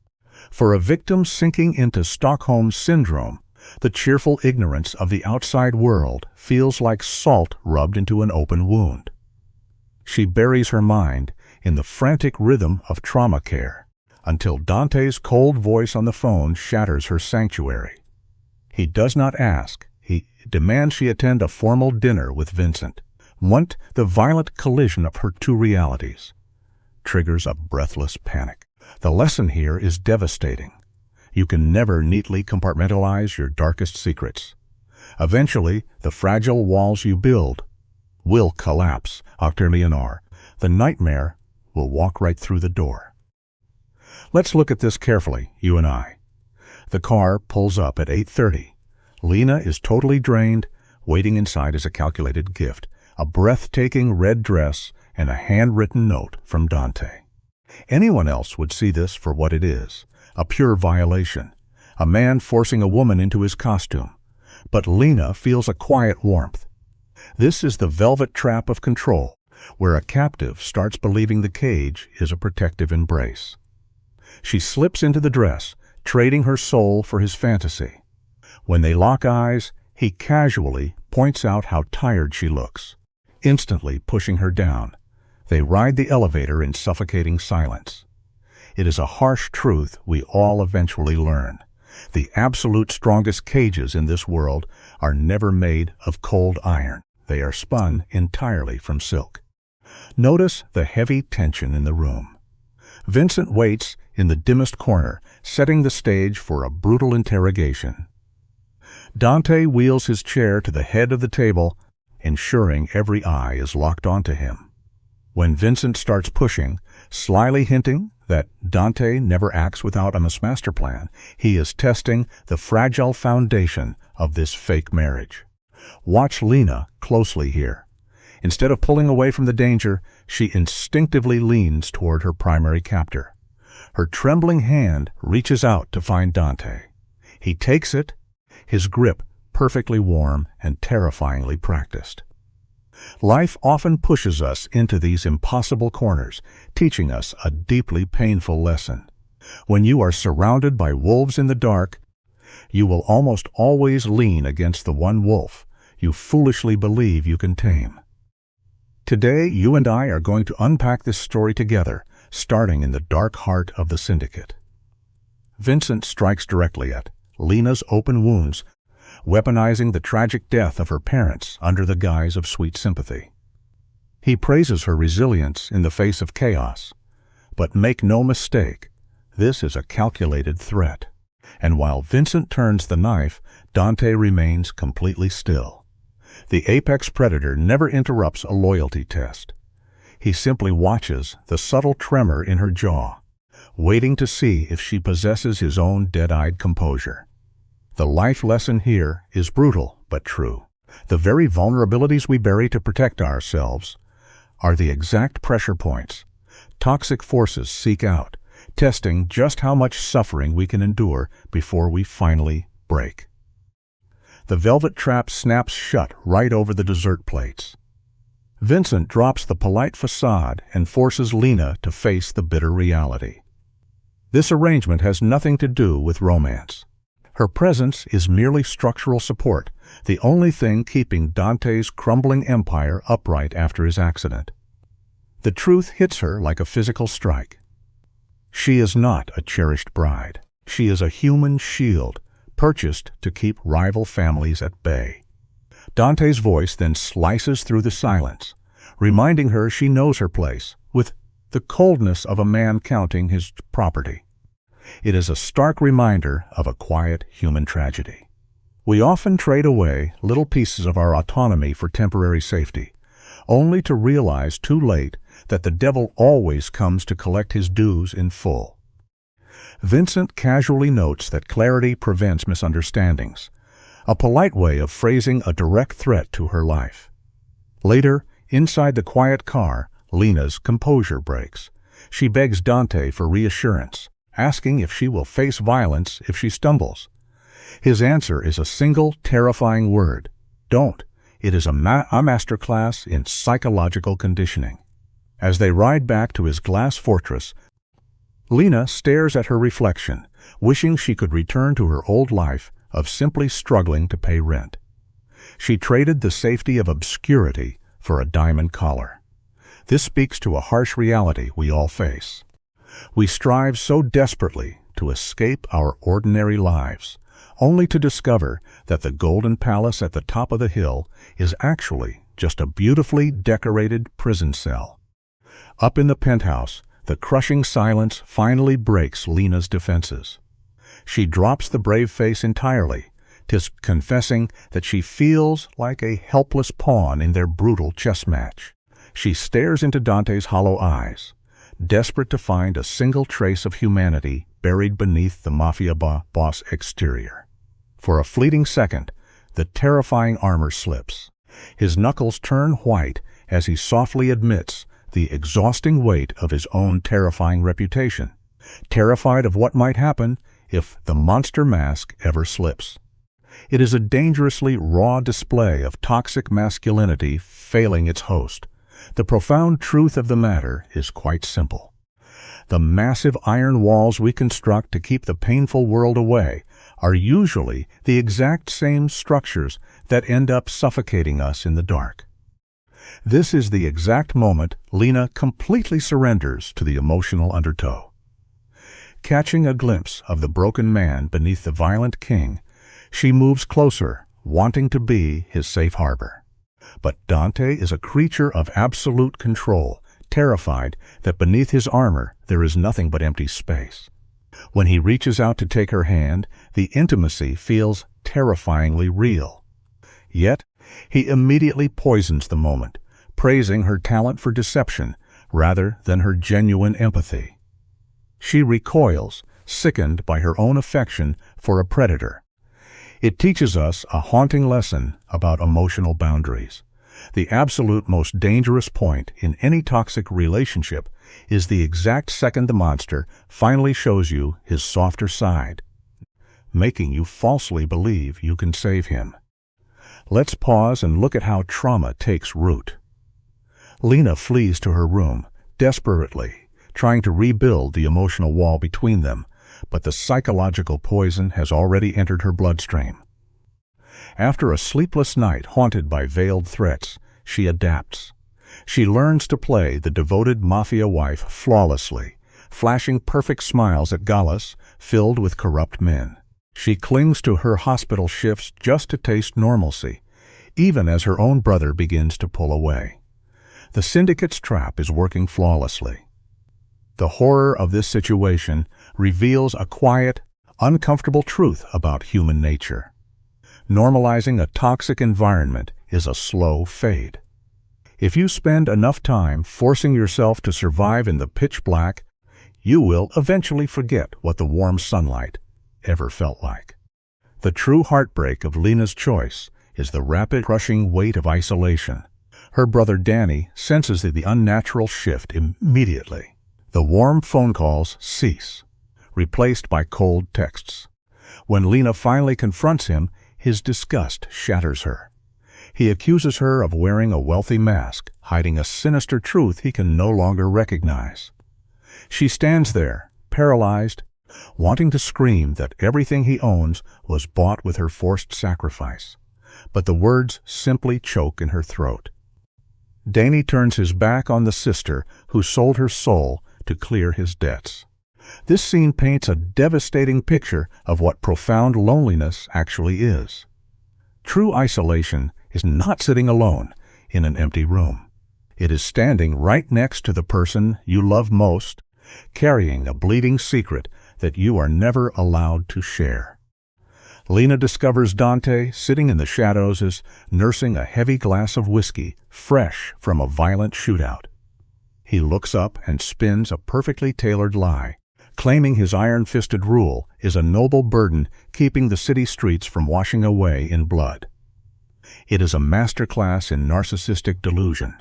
For a victim sinking into Stockholm Syndrome, the cheerful ignorance of the outside world feels like salt rubbed into an open wound. She buries her mind in the frantic rhythm of trauma care until Dante's cold voice on the phone shatters her sanctuary. He does not ask. He demands she attend a formal dinner with Vincent. The violent collision of her two realities triggers a breathless panic. The lesson here is devastating. You can never neatly compartmentalize your darkest secrets. Eventually, the fragile walls you build will collapse. Octer Leonore, the nightmare will walk right through the door. Let's look at this carefully, you and I. The car pulls up at 8:30. Lena is totally drained. Waiting inside is a calculated gift, a breathtaking red dress, and a handwritten note from Dante. Anyone else would see this for what it is, a pure violation, a man forcing a woman into his costume. But Lena feels a quiet warmth. This is the velvet trap of control, where a captive starts believing the cage is a protective embrace. She slips into the dress, trading her soul for his fantasy. When they lock eyes, he casually points out how tired she looks, instantly pushing her down. They ride the elevator in suffocating silence. It is a harsh truth we all eventually learn. The absolute strongest cages in this world are never made of cold iron. They are spun entirely from silk. Notice the heavy tension in the room. Vincent waits in the dimmest corner, setting the stage for a brutal interrogation. Dante wheels his chair to the head of the table, ensuring every eye is locked onto him. When Vincent starts pushing, slyly hinting that Dante never acts without a master plan, he is testing the fragile foundation of this fake marriage. Watch Lena closely here. Instead of pulling away from the danger, she instinctively leans toward her primary captor. Her trembling hand reaches out to find Dante. He takes it, his grip perfectly warm and terrifyingly practiced. Life often pushes us into these impossible corners, teaching us a deeply painful lesson. When you are surrounded by wolves in the dark, you will almost always lean against the one wolf you foolishly believe you can tame. Today, you and I are going to unpack this story together, starting in the dark heart of the syndicate. Vincent strikes directly at Lena's open wounds, weaponizing the tragic death of her parents under the guise of sweet sympathy. He praises her resilience in the face of chaos. But make no mistake, this is a calculated threat. And while Vincent turns the knife, Dante remains completely still. The apex predator never interrupts a loyalty test. He simply watches the subtle tremor in her jaw, waiting to see if she possesses his own dead-eyed composure. The life lesson here is brutal but true. The very vulnerabilities we bury to protect ourselves are the exact pressure points toxic forces seek out, testing just how much suffering we can endure before we finally break. The velvet trap snaps shut right over the dessert plates. Vincent drops the polite facade and forces Lena to face the bitter reality. This arrangement has nothing to do with romance. Her presence is merely structural support, the only thing keeping Dante's crumbling empire upright after his accident. The truth hits her like a physical strike. She is not a cherished bride. She is a human shield, purchased to keep rival families at bay. Dante's voice then slices through the silence, reminding her she knows her place, with the coldness of a man counting his property. It is a stark reminder of a quiet human tragedy. We often trade away little pieces of our autonomy for temporary safety, only to realize too late that the devil always comes to collect his dues in full. Vincent casually notes that clarity prevents misunderstandings, a polite way of phrasing a direct threat to her life. Later, inside the quiet car, Lena's composure breaks. She begs Dante for reassurance, asking if she will face violence if she stumbles. His answer is a single terrifying word: don't. It is a masterclass in psychological conditioning. As they ride back to his glass fortress, Lena stares at her reflection, wishing she could return to her old life of simply struggling to pay rent. She traded the safety of obscurity for a diamond collar. This speaks to a harsh reality we all face. We strive so desperately to escape our ordinary lives, only to discover that the golden palace at the top of the hill is actually just a beautifully decorated prison cell. Up in the penthouse, the crushing silence finally breaks Lena's defenses. She drops the brave face entirely, confessing that she feels like a helpless pawn in their brutal chess match. She stares into Dante's hollow eyes, desperate to find a single trace of humanity buried beneath the mafia boss exterior. For a fleeting second, the terrifying armor slips. His knuckles turn white as he softly admits the exhausting weight of his own terrifying reputation, terrified of what might happen if the monster mask ever slips. It is a dangerously raw display of toxic masculinity failing its host. The profound truth of the matter is quite simple. The massive iron walls we construct to keep the painful world away are usually the exact same structures that end up suffocating us in the dark. This is the exact moment Lena completely surrenders to the emotional undertow. Catching a glimpse of the broken man beneath the violent king, she moves closer, wanting to be his safe harbor. But Dante is a creature of absolute control, terrified that beneath his armor there is nothing but empty space. When he reaches out to take her hand, the intimacy feels terrifyingly real. Yet, he immediately poisons the moment, praising her talent for deception rather than her genuine empathy. She recoils, sickened by her own affection for a predator. It teaches us a haunting lesson about emotional boundaries. The absolute most dangerous point in any toxic relationship is the exact second the monster finally shows you his softer side, making you falsely believe you can save him. Let's pause and look at how trauma takes root. Lena flees to her room, desperately, trying to rebuild the emotional wall between them, but the psychological poison has already entered her bloodstream. After a sleepless night haunted by veiled threats, she adapts. She learns to play the devoted mafia wife flawlessly, flashing perfect smiles at galas filled with corrupt men. She clings to her hospital shifts just to taste normalcy, even as her own brother begins to pull away. The syndicate's trap is working flawlessly. The horror of this situation reveals a quiet, uncomfortable truth about human nature. Normalizing a toxic environment is a slow fade. If you spend enough time forcing yourself to survive in the pitch black, you will eventually forget what the warm sunlight ever felt like. The true heartbreak of Lena's choice is the rapid, crushing weight of isolation. Her brother Danny senses the unnatural shift immediately. The warm phone calls cease, replaced by cold texts. When Lena finally confronts him, his disgust shatters her. He accuses her of wearing a wealthy mask, hiding a sinister truth he can no longer recognize. She stands there, paralyzed, wanting to scream that everything he owns was bought with her forced sacrifice. But the words simply choke in her throat. Danny turns his back on the sister who sold her soul to clear his debts. This scene paints a devastating picture of what profound loneliness actually is. True isolation is not sitting alone in an empty room. It is standing right next to the person you love most, carrying a bleeding secret that you are never allowed to share. Lena discovers Dante sitting in the shadows as nursing a heavy glass of whiskey, fresh from a violent shootout. He looks up and spins a perfectly tailored lie, claiming his iron-fisted rule is a noble burden keeping the city streets from washing away in blood. It is a masterclass in narcissistic delusion.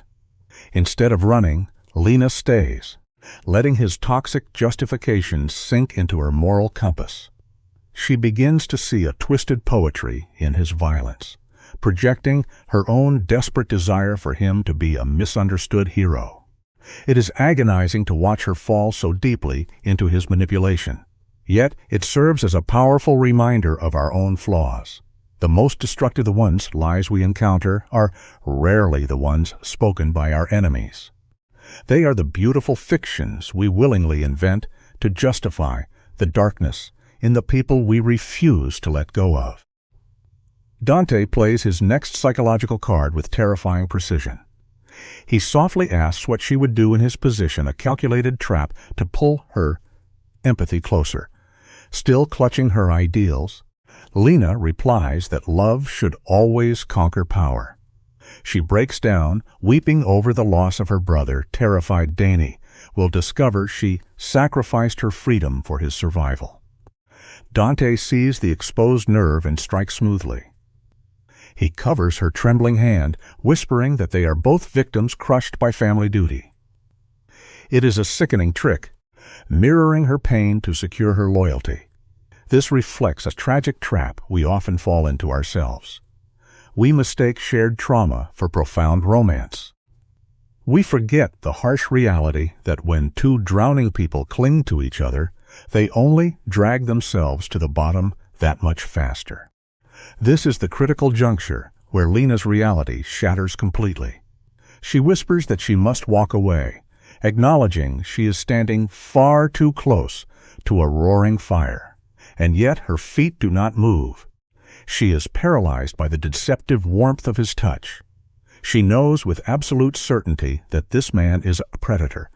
Instead of running, Lena stays, letting his toxic justifications sink into her moral compass. She begins to see a twisted poetry in his violence, projecting her own desperate desire for him to be a misunderstood hero. It is agonizing to watch her fall so deeply into his manipulation. Yet it serves as a powerful reminder of our own flaws. The most destructive lies we encounter are rarely the ones spoken by our enemies. They are the beautiful fictions we willingly invent to justify the darkness in the people we refuse to let go of. Dante plays his next psychological card with terrifying precision. He softly asks what she would do in his position, a calculated trap to pull her empathy closer. Still clutching her ideals, Lena replies that love should always conquer power. She breaks down, weeping over the loss of her brother. Terrified Dani will discover she sacrificed her freedom for his survival. Dante sees the exposed nerve and strikes smoothly. He covers her trembling hand, whispering that they are both victims crushed by family duty. It is a sickening trick, mirroring her pain to secure her loyalty. This reflects a tragic trap we often fall into ourselves. We mistake shared trauma for profound romance. We forget the harsh reality that when two drowning people cling to each other, they only drag themselves to the bottom that much faster. This is the critical juncture where Lena's reality shatters completely. She whispers that she must walk away, acknowledging she is standing far too close to a roaring fire, and yet her feet do not move. She is paralyzed by the deceptive warmth of his touch. She knows with absolute certainty that this man is a predator,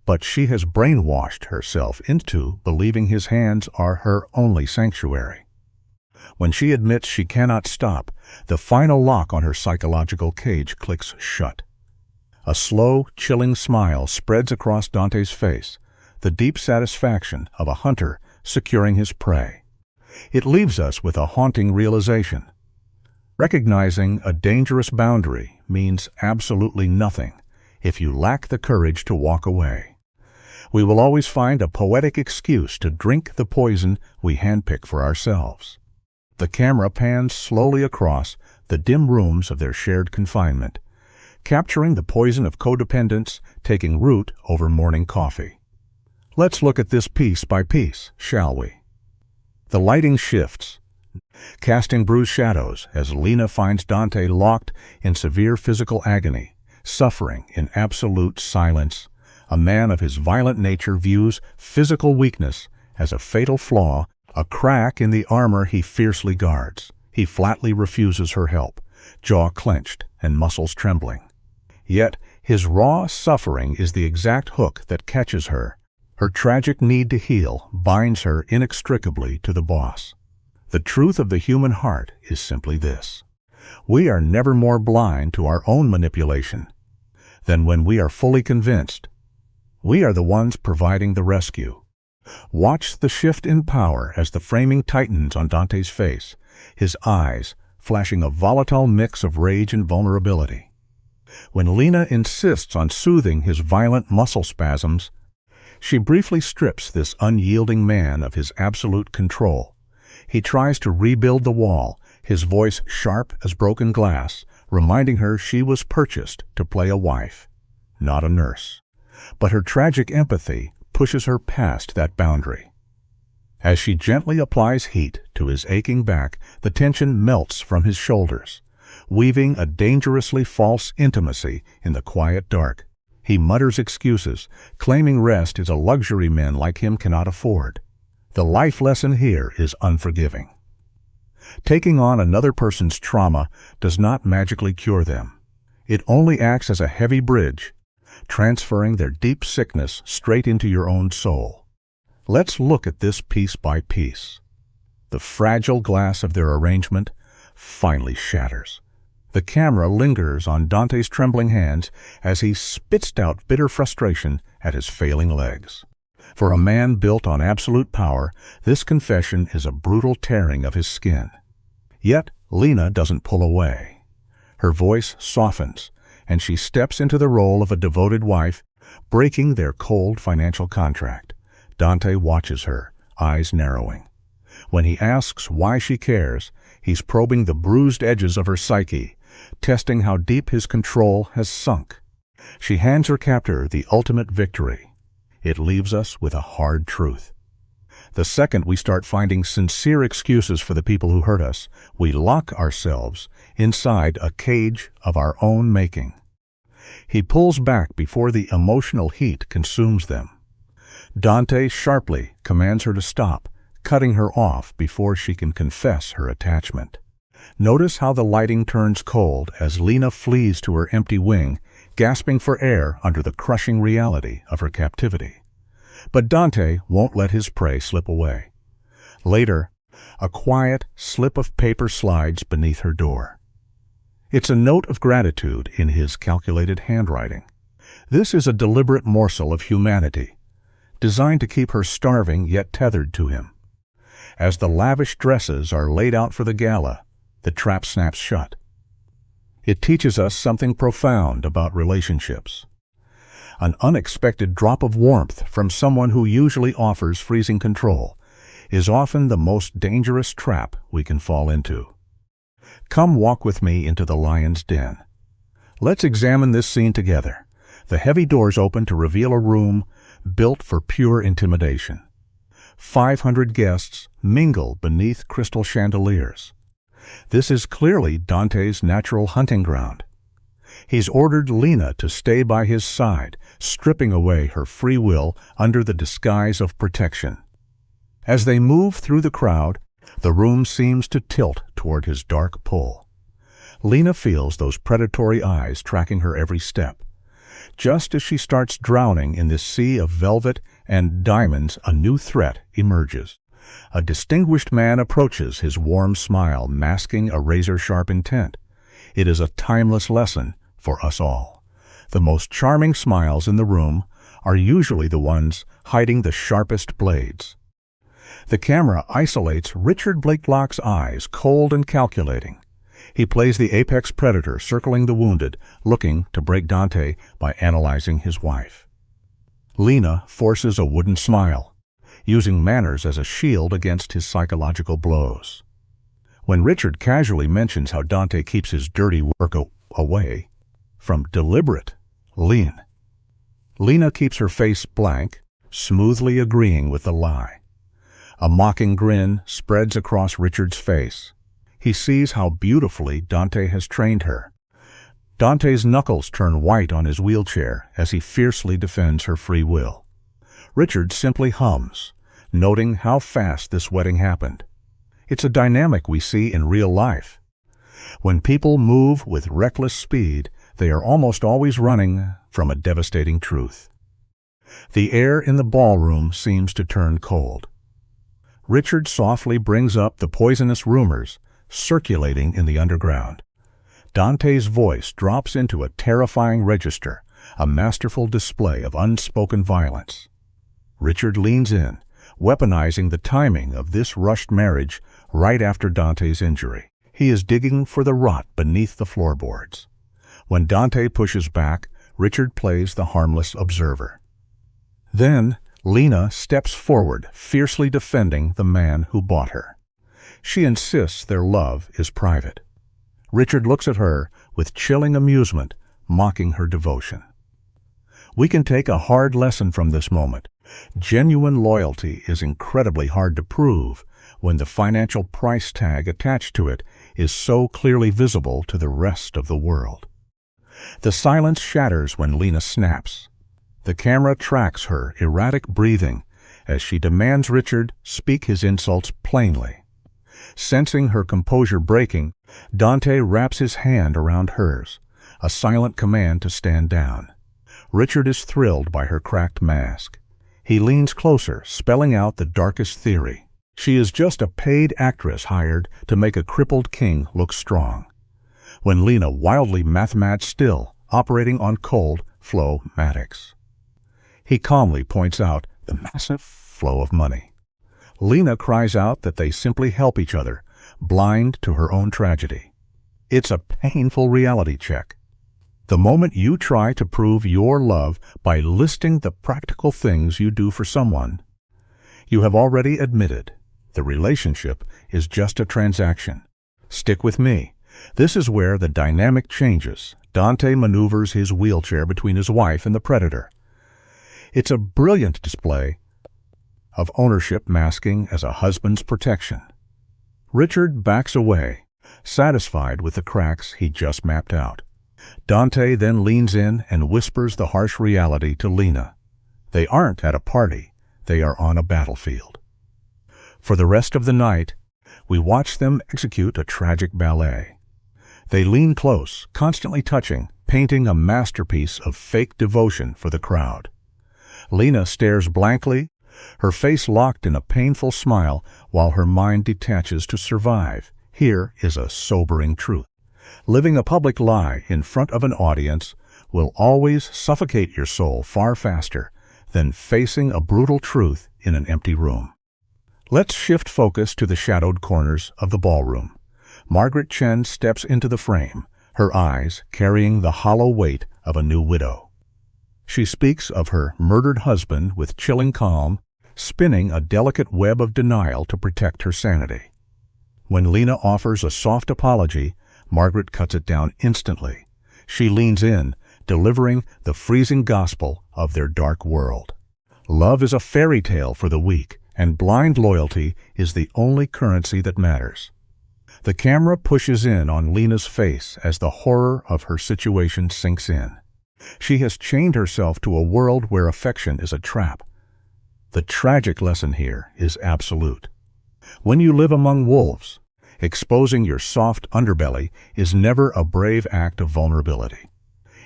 but she has brainwashed herself into believing his hands are her only sanctuary. When she admits she cannot stop, the final lock on her psychological cage clicks shut. A slow, chilling smile spreads across Dante's face, the deep satisfaction of a hunter securing his prey. It leaves us with a haunting realization. Recognizing a dangerous boundary means absolutely nothing if you lack the courage to walk away. We will always find a poetic excuse to drink the poison we handpick for ourselves. The camera pans slowly across the dim rooms of their shared confinement, capturing the poison of codependence taking root over morning coffee. Let's look at this piece by piece, shall we? The lighting shifts, casting bruised shadows as Lena finds Dante locked in severe physical agony, suffering in absolute silence. A man of his violent nature views physical weakness as a fatal flaw, a crack in the armor he fiercely guards. He flatly refuses her help, jaw clenched and muscles trembling. Yet his raw suffering is the exact hook that catches her. Her tragic need to heal binds her inextricably to the boss. The truth of the human heart is simply this: we are never more blind to our own manipulation than when we are fully convinced we are the ones providing the rescue. Watch the shift in power as the framing tightens on Dante's face, his eyes flashing a volatile mix of rage and vulnerability. When Lena insists on soothing his violent muscle spasms, she briefly strips this unyielding man of his absolute control. He tries to rebuild the wall, his voice sharp as broken glass, reminding her she was purchased to play a wife, not a nurse. But her tragic empathy pushes her past that boundary. As she gently applies heat to his aching back, the tension melts from his shoulders, weaving a dangerously false intimacy in the quiet dark. He mutters excuses, claiming rest is a luxury men like him cannot afford. The life lesson here is unforgiving. Taking on another person's trauma does not magically cure them. It only acts as a heavy bridge, transferring their deep sickness straight into your own soul. Let's look at this piece by piece. The fragile glass of their arrangement finally shatters. The camera lingers on Dante's trembling hands as he spits out bitter frustration at his failing legs. For a man built on absolute power, this confession is a brutal tearing of his skin. Yet Lena doesn't pull away. Her voice softens, and she steps into the role of a devoted wife, Breaking their cold financial contract, Dante watches her, eyes narrowing. When he asks why she cares, he's probing the bruised edges of her psyche, testing how deep his control has sunk. She hands her captor the ultimate victory. It leaves us with a hard truth. The second we start finding sincere excuses for the people who hurt us, we lock ourselves inside a cage of our own making. He pulls back before the emotional heat consumes them. Dante sharply commands her to stop, cutting her off before she can confess her attachment. Notice how the lighting turns cold as Lena flees to her empty wing, gasping for air under the crushing reality of her captivity. But Dante won't let his prey slip away. Later, a quiet slip of paper slides beneath her door. It's a note of gratitude in his calculated handwriting. This is a deliberate morsel of humanity, designed to keep her starving yet tethered to him. As the lavish dresses are laid out for the gala, the trap snaps shut. It teaches us something profound about relationships. An unexpected drop of warmth from someone who usually offers freezing control is often the most dangerous trap we can fall into. Come walk with me into the lion's den. Let's examine this scene together. The heavy doors open to reveal a room built for pure intimidation. 500 guests mingle beneath crystal chandeliers. This is clearly Dante's natural hunting ground. He's ordered Lena to stay by his side, stripping away her free will under the disguise of protection. As they move through the crowd, the room seems to tilt toward his dark pull. Lena feels those predatory eyes tracking her every step. Just as she starts drowning in this sea of velvet and diamonds, a new threat emerges. A distinguished man approaches, his warm smile masking a razor-sharp intent. It is a timeless lesson for us all. The most charming smiles in the room are usually the ones hiding the sharpest blades. The camera isolates Richard Blakelock's eyes, cold and calculating. He plays the apex predator circling the wounded, looking to break Dante by analyzing his wife. Lena forces a wooden smile, using manners as a shield against his psychological blows. When Richard casually mentions how Dante keeps his dirty work away from deliberate lean, Lena keeps her face blank, smoothly agreeing with the lie. A mocking grin spreads across Richard's face. He sees how beautifully Dante has trained her. Dante's knuckles turn white on his wheelchair as he fiercely defends her free will. Richard simply hums, noting how fast this wedding happened. It's a dynamic we see in real life. When people move with reckless speed, they are almost always running from a devastating truth. The air in the ballroom seems to turn cold. Richard softly brings up the poisonous rumors circulating in the underground. Dante's voice drops into a terrifying register, a masterful display of unspoken violence. Richard leans in, weaponizing the timing of this rushed marriage right after Dante's injury. He is digging for the rot beneath the floorboards. When Dante pushes back, Richard plays the harmless observer. Then, Lena steps forward, fiercely defending the man who bought her. She insists their love is private. Richard looks at her with chilling amusement, mocking her devotion. We can take a hard lesson from this moment. Genuine loyalty is incredibly hard to prove when the financial price tag attached to it is so clearly visible to the rest of the world. The silence shatters when Lena snaps. The camera tracks her erratic breathing as she demands Richard speak his insults plainly. Sensing her composure breaking, Dante wraps his hand around hers, a silent command to stand down. Richard is thrilled by her cracked mask. He leans closer, spelling out the darkest theory. She is just a paid actress hired to make a crippled king look strong. When Lena wildly mathemats still, operating on cold flow-matics. He calmly points out the massive flow of money. Lena cries out that they simply help each other, blind to her own tragedy. It's a painful reality check. The moment you try to prove your love by listing the practical things you do for someone, you have already admitted the relationship is just a transaction. Stick with me. This is where the dynamic changes. Dante maneuvers his wheelchair between his wife and the predator. It's a brilliant display of ownership masking as a husband's protection. Richard backs away, satisfied with the cracks he just mapped out. Dante then leans in and whispers the harsh reality to Lena. They aren't at a party, they are on a battlefield. For the rest of the night, we watch them execute a tragic ballet. They lean close, constantly touching, painting a masterpiece of fake devotion for the crowd. Lena stares blankly, her face locked in a painful smile while her mind detaches to survive. Here is a sobering truth. Living a public lie in front of an audience will always suffocate your soul far faster than facing a brutal truth in an empty room. Let's shift focus to the shadowed corners of the ballroom. Margaret Chen steps into the frame, her eyes carrying the hollow weight of a new widow. She speaks of her murdered husband with chilling calm, spinning a delicate web of denial to protect her sanity. When Lena offers a soft apology, Margaret cuts it down instantly. She leans in, delivering the freezing gospel of their dark world. Love is a fairy tale for the weak, and blind loyalty is the only currency that matters. The camera pushes in on Lena's face as the horror of her situation sinks in. She has chained herself to a world where affection is a trap. The tragic lesson here is absolute. When you live among wolves, exposing your soft underbelly is never a brave act of vulnerability.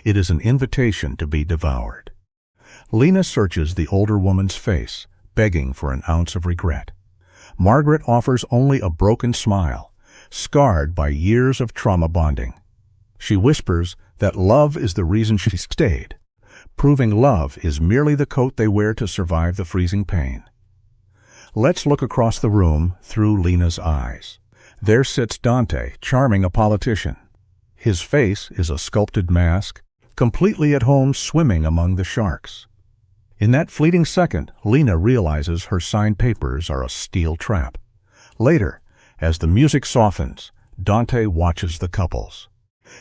It is an invitation to be devoured. Lena searches the older woman's face, begging for an ounce of regret. Margaret offers only a broken smile, scarred by years of trauma bonding. She whispers that love is the reason she stayed, proving love is merely the coat they wear to survive the freezing pain. Let's look across the room through Lena's eyes. There sits Dante, charming a politician. His face is a sculpted mask, completely at home swimming among the sharks. In that fleeting second, Lena realizes her signed papers are a steel trap. Later, as the music softens, Dante watches the couples.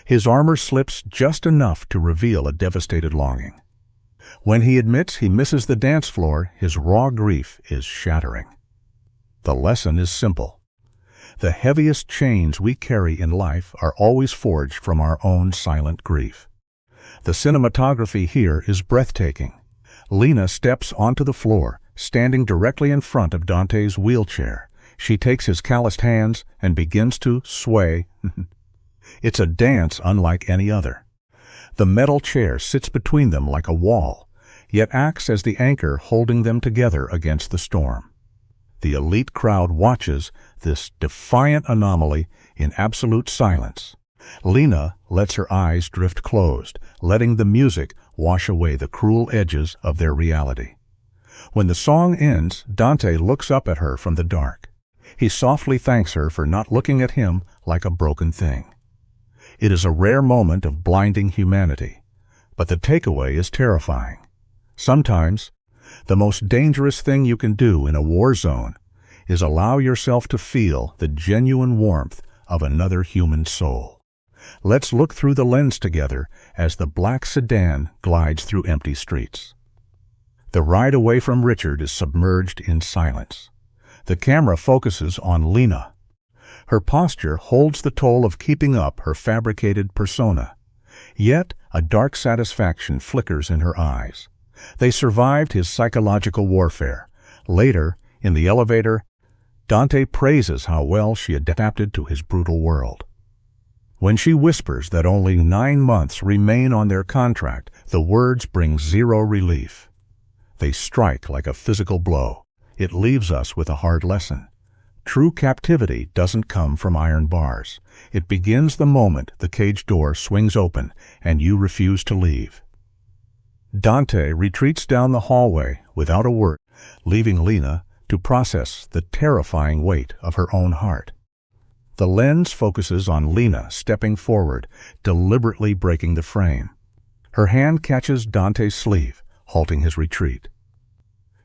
His armor slips just enough to reveal a devastated longing. When he admits he misses the dance floor, his raw grief is shattering. The lesson is simple. The heaviest chains we carry in life are always forged from our own silent grief. The cinematography here is breathtaking. Lena steps onto the floor, standing directly in front of Dante's wheelchair. She takes his calloused hands and begins to sway. It's a dance unlike any other. The metal chair sits between them like a wall, yet acts as the anchor holding them together against the storm. The elite crowd watches this defiant anomaly in absolute silence. Lena lets her eyes drift closed, letting the music wash away the cruel edges of their reality. When the song ends, Dante looks up at her from the dark. He softly thanks her for not looking at him like a broken thing. It is a rare moment of blinding humanity, but the takeaway is terrifying. Sometimes, the most dangerous thing you can do in a war zone is allow yourself to feel the genuine warmth of another human soul. Let's look through the lens together as the black sedan glides through empty streets. The ride away from Richard is submerged in silence. The camera focuses on Lena. Her posture holds the toll of keeping up her fabricated persona. Yet a dark satisfaction flickers in her eyes. They survived his psychological warfare. Later, in the elevator, Dante praises how well she adapted to his brutal world. When she whispers that only 9 months remain on their contract, the words bring zero relief. They strike like a physical blow. It leaves us with a hard lesson. True captivity doesn't come from iron bars. It begins the moment the cage door swings open and you refuse to leave. Dante retreats down the hallway without a word, leaving Lena to process the terrifying weight of her own heart. The lens focuses on Lena stepping forward, deliberately breaking the frame. Her hand catches Dante's sleeve, halting his retreat.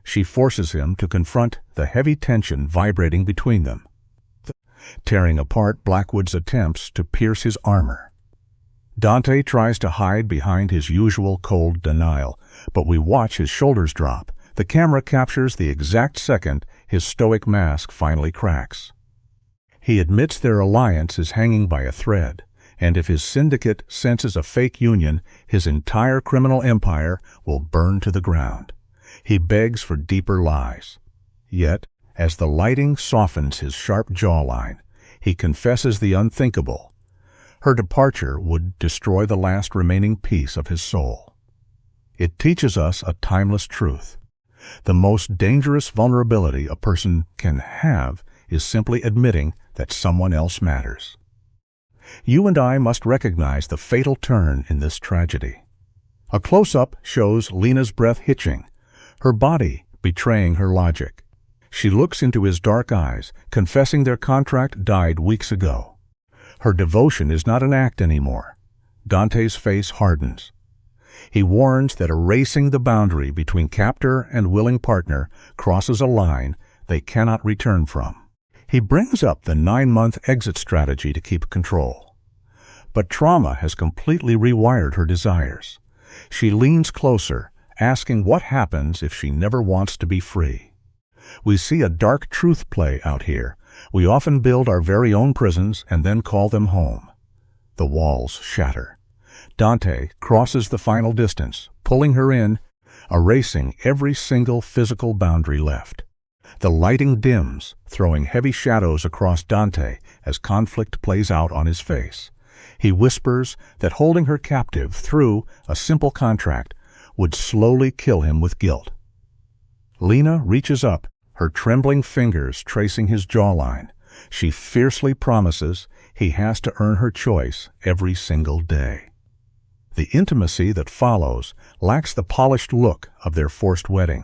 She forces him to confront the heavy tension vibrating between them, tearing apart Blackwood's attempts to pierce his armor. Dante tries to hide behind his usual cold denial, but we watch his shoulders drop. The camera captures the exact second his stoic mask finally cracks. He admits their alliance is hanging by a thread, and if his syndicate senses a fake union, his entire criminal empire will burn to the ground. He begs for deeper lies. Yet, as the lighting softens his sharp jawline, he confesses the unthinkable. Her departure would destroy the last remaining piece of his soul. It teaches us a timeless truth. The most dangerous vulnerability a person can have is simply admitting that someone else matters. You and I must recognize the fatal turn in this tragedy. A close-up shows Lena's breath hitching, her body betraying her logic. She looks into his dark eyes, confessing their contract died weeks ago. Her devotion is not an act anymore. Dante's face hardens. He warns that erasing the boundary between captor and willing partner crosses a line they cannot return from. He brings up the 9-month exit strategy to keep control. But trauma has completely rewired her desires. She leans closer, asking what happens if she never wants to be free. We see a dark truth play out here. We often build our very own prisons and then call them home. The walls shatter. Dante crosses the final distance, pulling her in, erasing every single physical boundary left. The lighting dims, throwing heavy shadows across Dante as conflict plays out on his face. He whispers that holding her captive through a simple contract would slowly kill him with guilt. Lena reaches up, her trembling fingers tracing his jawline. She fiercely promises he has to earn her choice every single day. The intimacy that follows lacks the polished look of their forced wedding.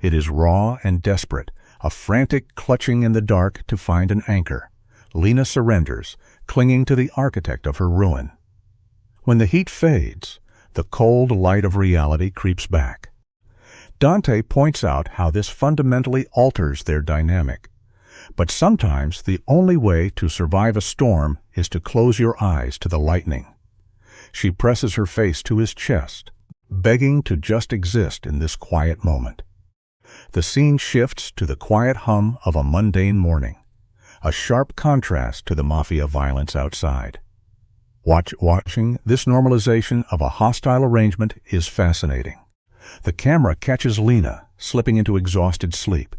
It is raw and desperate, a frantic clutching in the dark to find an anchor. Lena surrenders, clinging to the architect of her ruin. When the heat fades, the cold light of reality creeps back. Dante points out how this fundamentally alters their dynamic. But sometimes the only way to survive a storm is to close your eyes to the lightning. She presses her face to his chest, begging to just exist in this quiet moment. The scene shifts to the quiet hum of a mundane morning, a sharp contrast to the mafia violence outside. Watching this normalization of a hostile arrangement is fascinating. The camera catches Lena, slipping into exhausted sleep.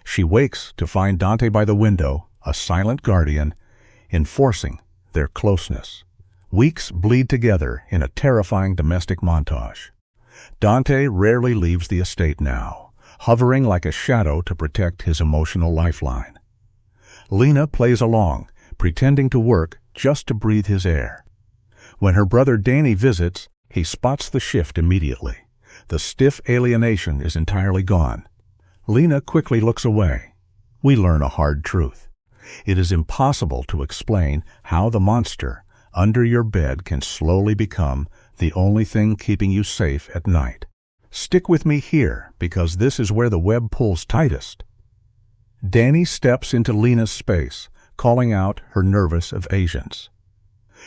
She wakes to find Dante by the window, a silent guardian, enforcing their closeness. Weeks bleed together in a terrifying domestic montage. Dante rarely leaves the estate now, hovering like a shadow to protect his emotional lifeline. Lena plays along, pretending to work just to breathe his air. When her brother Danny visits, he spots the shift immediately. The stiff alienation is entirely gone. Lena quickly looks away. We learn a hard truth. It is impossible to explain how the monster under your bed can slowly become the only thing keeping you safe at night. Stick with me here, because this is where the web pulls tightest. Danny steps into Lena's space, calling out her nervous evasions.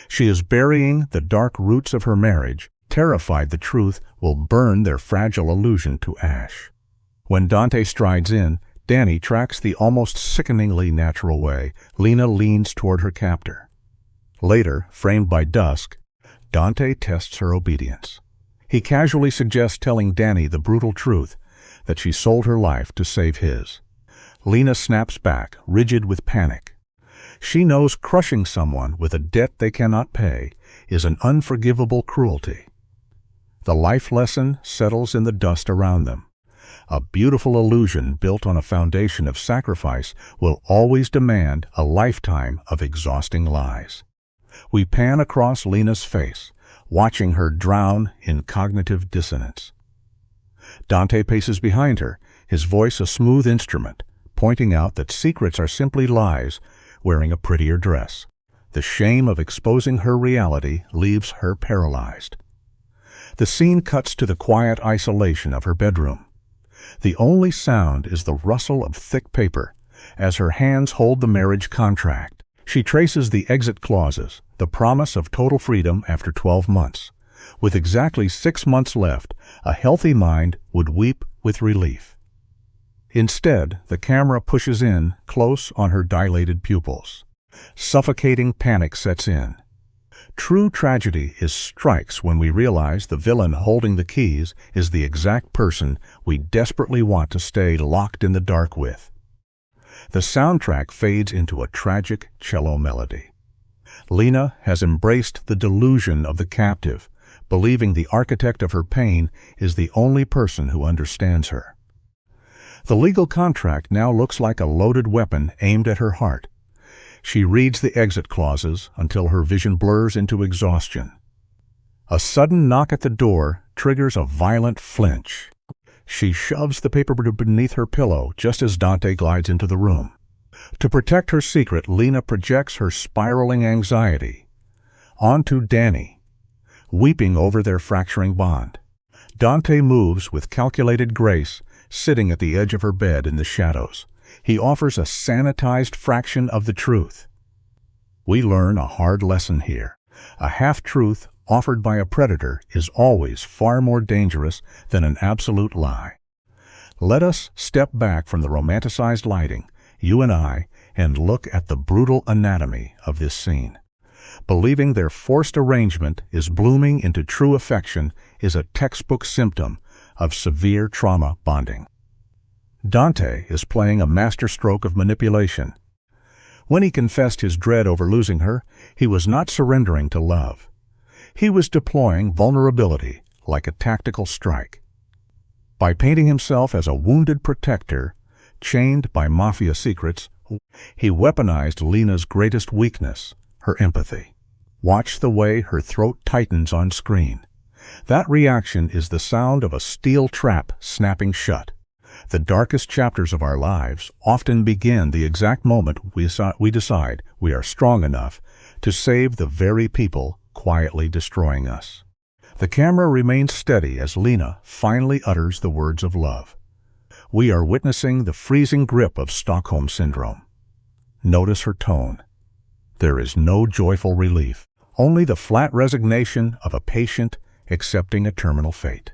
She is burying the dark roots of her marriage, terrified the truth will burn their fragile illusion to ash. When Dante strides in, Danny tracks the almost sickeningly natural way Lena leans toward her captor. Later, framed by dusk, Dante tests her obedience. He casually suggests telling Danny the brutal truth, that she sold her life to save his. Lena snaps back, rigid with panic. She knows crushing someone with a debt they cannot pay is an unforgivable cruelty. The life lesson settles in the dust around them. A beautiful illusion built on a foundation of sacrifice will always demand a lifetime of exhausting lies. We pan across Lena's face, watching her drown in cognitive dissonance. Dante paces behind her, his voice a smooth instrument, pointing out that secrets are simply lies wearing a prettier dress. The shame of exposing her reality leaves her paralyzed. The scene cuts to the quiet isolation of her bedroom. The only sound is the rustle of thick paper as her hands hold the marriage contract. She traces the exit clauses, the promise of total freedom after 12 months. With exactly 6 months left, a healthy mind would weep with relief. Instead, the camera pushes in close on her dilated pupils. Suffocating panic sets in. True tragedy strikes when we realize the villain holding the keys is the exact person we desperately want to stay locked in the dark with. The soundtrack fades into a tragic cello melody. Lena has embraced the delusion of the captive, believing the architect of her pain is the only person who understands her. The legal contract now looks like a loaded weapon aimed at her heart. She reads the exit clauses until her vision blurs into exhaustion. A sudden knock at the door triggers a violent flinch. She shoves the paper beneath her pillow just as Dante glides into the room. To protect her secret, Lena projects her spiraling anxiety onto Danny, weeping over their fracturing bond. Dante moves with calculated grace, sitting at the edge of her bed in the shadows. He offers a sanitized fraction of the truth. We learn a hard lesson here. A half-truth offered by a predator is always far more dangerous than an absolute lie. Let us step back from the romanticized lighting, you and I, and look at the brutal anatomy of this scene. Believing their forced arrangement is blooming into true affection is a textbook symptom of severe trauma bonding. Dante is playing a masterstroke of manipulation. When he confessed his dread over losing her, he was not surrendering to love. He was deploying vulnerability like a tactical strike. By painting himself as a wounded protector, chained by mafia secrets, he weaponized Lena's greatest weakness, her empathy. Watch the way her throat tightens on screen. That reaction is the sound of a steel trap snapping shut. The darkest chapters of our lives often begin the exact moment we decide we are strong enough to save the very people quietly destroying us. The camera remains steady as Lena finally utters the words of love. We are witnessing the freezing grip of Stockholm Syndrome. Notice her tone. There is no joyful relief, only the flat resignation of a patient accepting a terminal fate.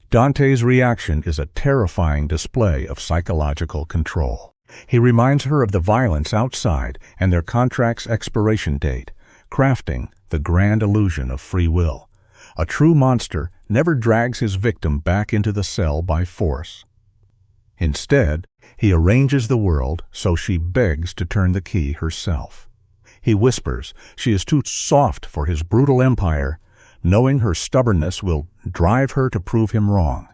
Dante's reaction is a terrifying display of psychological control. He reminds her of the violence outside and their contract's expiration date, crafting the grand illusion of free will. A true monster never drags his victim back into the cell by force. Instead, he arranges the world so she begs to turn the key herself. He whispers she is too soft for his brutal empire, knowing her stubbornness will drive her to prove him wrong.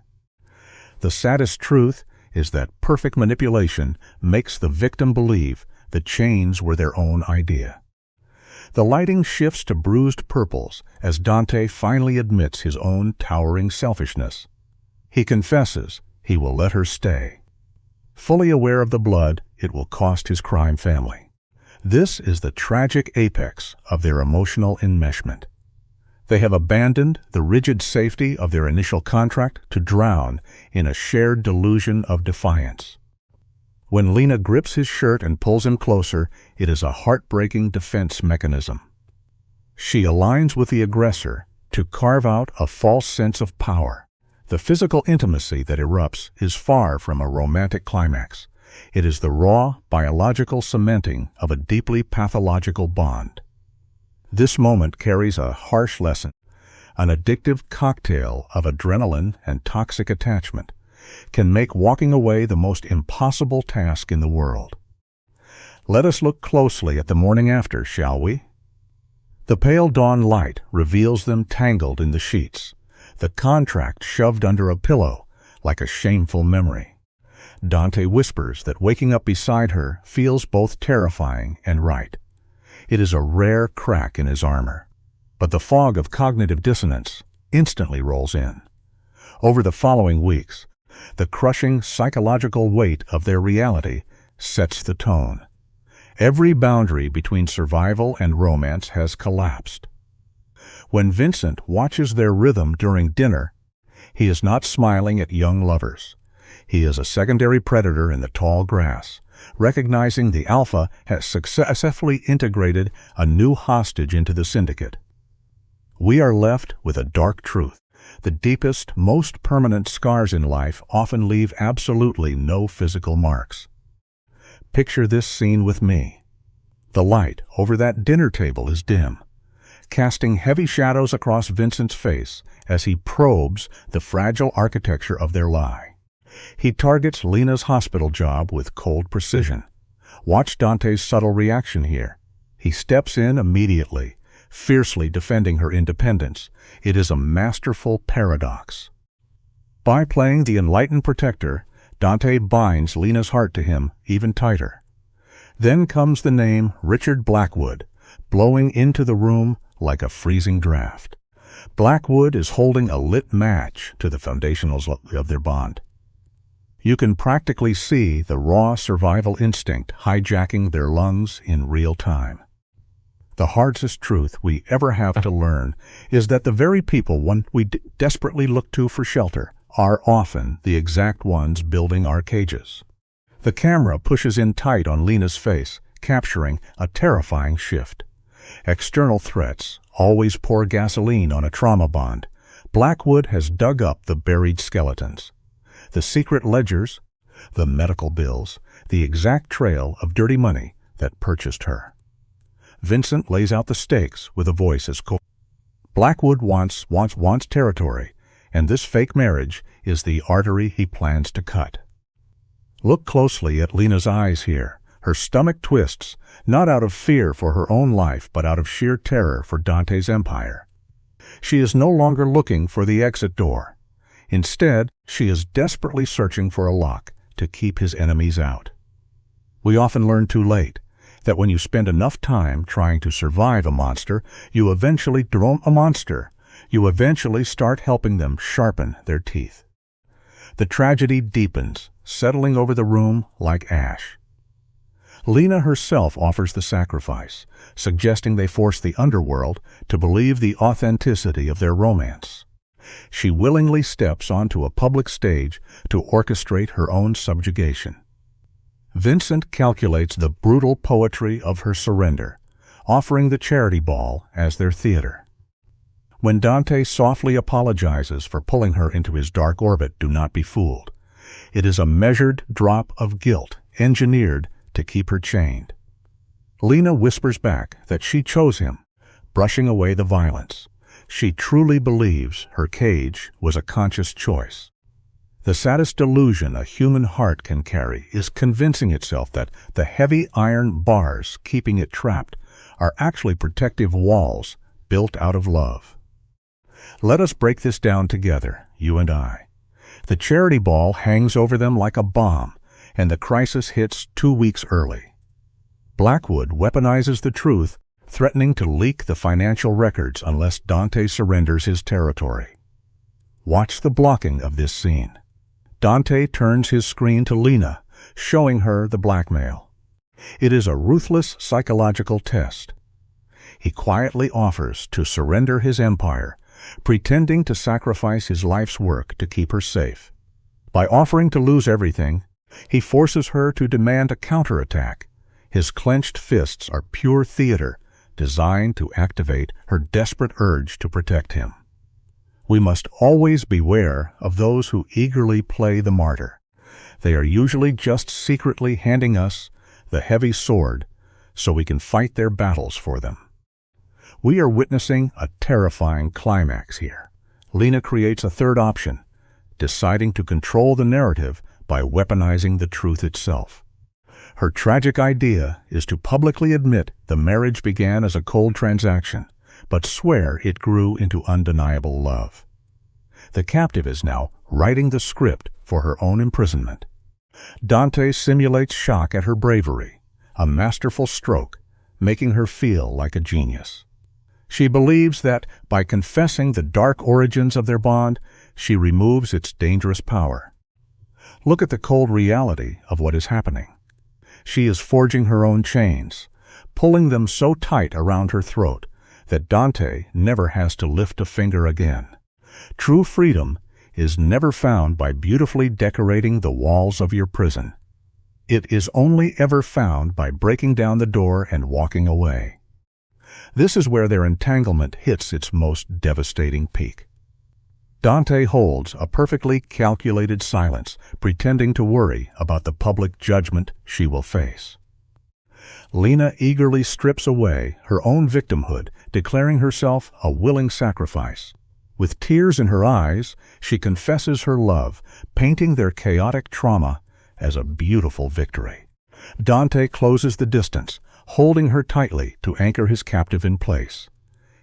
The saddest truth is that perfect manipulation makes the victim believe the chains were their own idea. The lighting shifts to bruised purples as Dante finally admits his own towering selfishness. He confesses he will let her stay. Fully aware of the blood it will cost his crime family. This is the tragic apex of their emotional enmeshment. They have abandoned the rigid safety of their initial contract to drown in a shared delusion of defiance. When Lena grips his shirt and pulls him closer, it is a heartbreaking defense mechanism. She aligns with the aggressor to carve out a false sense of power. The physical intimacy that erupts is far from a romantic climax. It is the raw, biological cementing of a deeply pathological bond. This moment carries a harsh lesson, an addictive cocktail of adrenaline and toxic attachment can make walking away the most impossible task in the world. Let us look closely at the morning after, shall we? The pale dawn light reveals them tangled in the sheets, the contract shoved under a pillow like a shameful memory. Dante whispers that waking up beside her feels both terrifying and right. It is a rare crack in his armor. But the fog of cognitive dissonance instantly rolls in. Over the following weeks, the crushing psychological weight of their reality sets the tone. Every boundary between survival and romance has collapsed. When Vincent watches their rhythm during dinner, he is not smiling at young lovers. He is a secondary predator in the tall grass, recognizing the alpha has successfully integrated a new hostage into the syndicate. We are left with a dark truth. The deepest, most permanent scars in life often leave absolutely no physical marks. Picture this scene with me. The light over that dinner table is dim, casting heavy shadows across Vincent's face as he probes the fragile architecture of their lie. He targets Lena's hospital job with cold precision. Watch Dante's subtle reaction here. He steps in immediately, fiercely defending her independence. It is a masterful paradox. By playing the enlightened protector, Dante binds Lena's heart to him even tighter. Then comes the name Richard Blackwood, blowing into the room like a freezing draft. Blackwood is holding a lit match to the foundationals of their bond. You can practically see the raw survival instinct hijacking their lungs in real time. The hardest truth we ever have to learn is that the very people we desperately look to for shelter are often the exact ones building our cages. The camera pushes in tight on Lena's face, capturing a terrifying shift. External threats always pour gasoline on a trauma bond. Blackwood has dug up the buried skeletons. The secret ledgers, the medical bills, the exact trail of dirty money that purchased her. Vincent lays out the stakes with a voice as cold. Blackwood wants territory, and this fake marriage is the artery he plans to cut. Look closely at Lena's eyes here. Her stomach twists, not out of fear for her own life, but out of sheer terror for Dante's empire. She is no longer looking for the exit door. Instead, she is desperately searching for a lock to keep his enemies out. We often learn too late that when you spend enough time trying to survive a monster, you eventually start helping them sharpen their teeth. The tragedy deepens, settling over the room like ash. Lena herself offers the sacrifice, suggesting they force the underworld to believe the authenticity of their romance. She willingly steps onto a public stage to orchestrate her own subjugation. Vincent calculates the brutal poetry of her surrender, offering the charity ball as their theater. When Dante softly apologizes for pulling her into his dark orbit, do not be fooled. It is a measured drop of guilt, engineered to keep her chained. Lena whispers back that she chose him, brushing away the violence. She truly believes her cage was a conscious choice. The saddest delusion a human heart can carry is convincing itself that the heavy iron bars keeping it trapped are actually protective walls built out of love. Let us break this down together, you and I. The charity ball hangs over them like a bomb, and the crisis hits 2 weeks early. Blackwood weaponizes the truth, threatening to leak the financial records unless Dante surrenders his territory. Watch the blocking of this scene. Dante turns his screen to Lena, showing her the blackmail. It is a ruthless psychological test. He quietly offers to surrender his empire, pretending to sacrifice his life's work to keep her safe. By offering to lose everything, he forces her to demand a counterattack. His clenched fists are pure theater, designed to activate her desperate urge to protect him. We must always beware of those who eagerly play the martyr. They are usually just secretly handing us the heavy sword so we can fight their battles for them. We are witnessing a terrifying climax here. Lena creates a third option, deciding to control the narrative by weaponizing the truth itself. Her tragic idea is to publicly admit the marriage began as a cold transaction, but swear it grew into undeniable love. The captive is now writing the script for her own imprisonment. Dante simulates shock at her bravery, a masterful stroke, making her feel like a genius. She believes that by confessing the dark origins of their bond, she removes its dangerous power. Look at the cold reality of what is happening. She is forging her own chains, pulling them so tight around her throat that Dante never has to lift a finger again. True freedom is never found by beautifully decorating the walls of your prison. It is only ever found by breaking down the door and walking away. This is where their entanglement hits its most devastating peak. Dante holds a perfectly calculated silence, pretending to worry about the public judgment she will face. Lena eagerly strips away her own victimhood, declaring herself a willing sacrifice. With tears in her eyes, she confesses her love, painting their chaotic trauma as a beautiful victory. Dante closes the distance, holding her tightly to anchor his captive in place.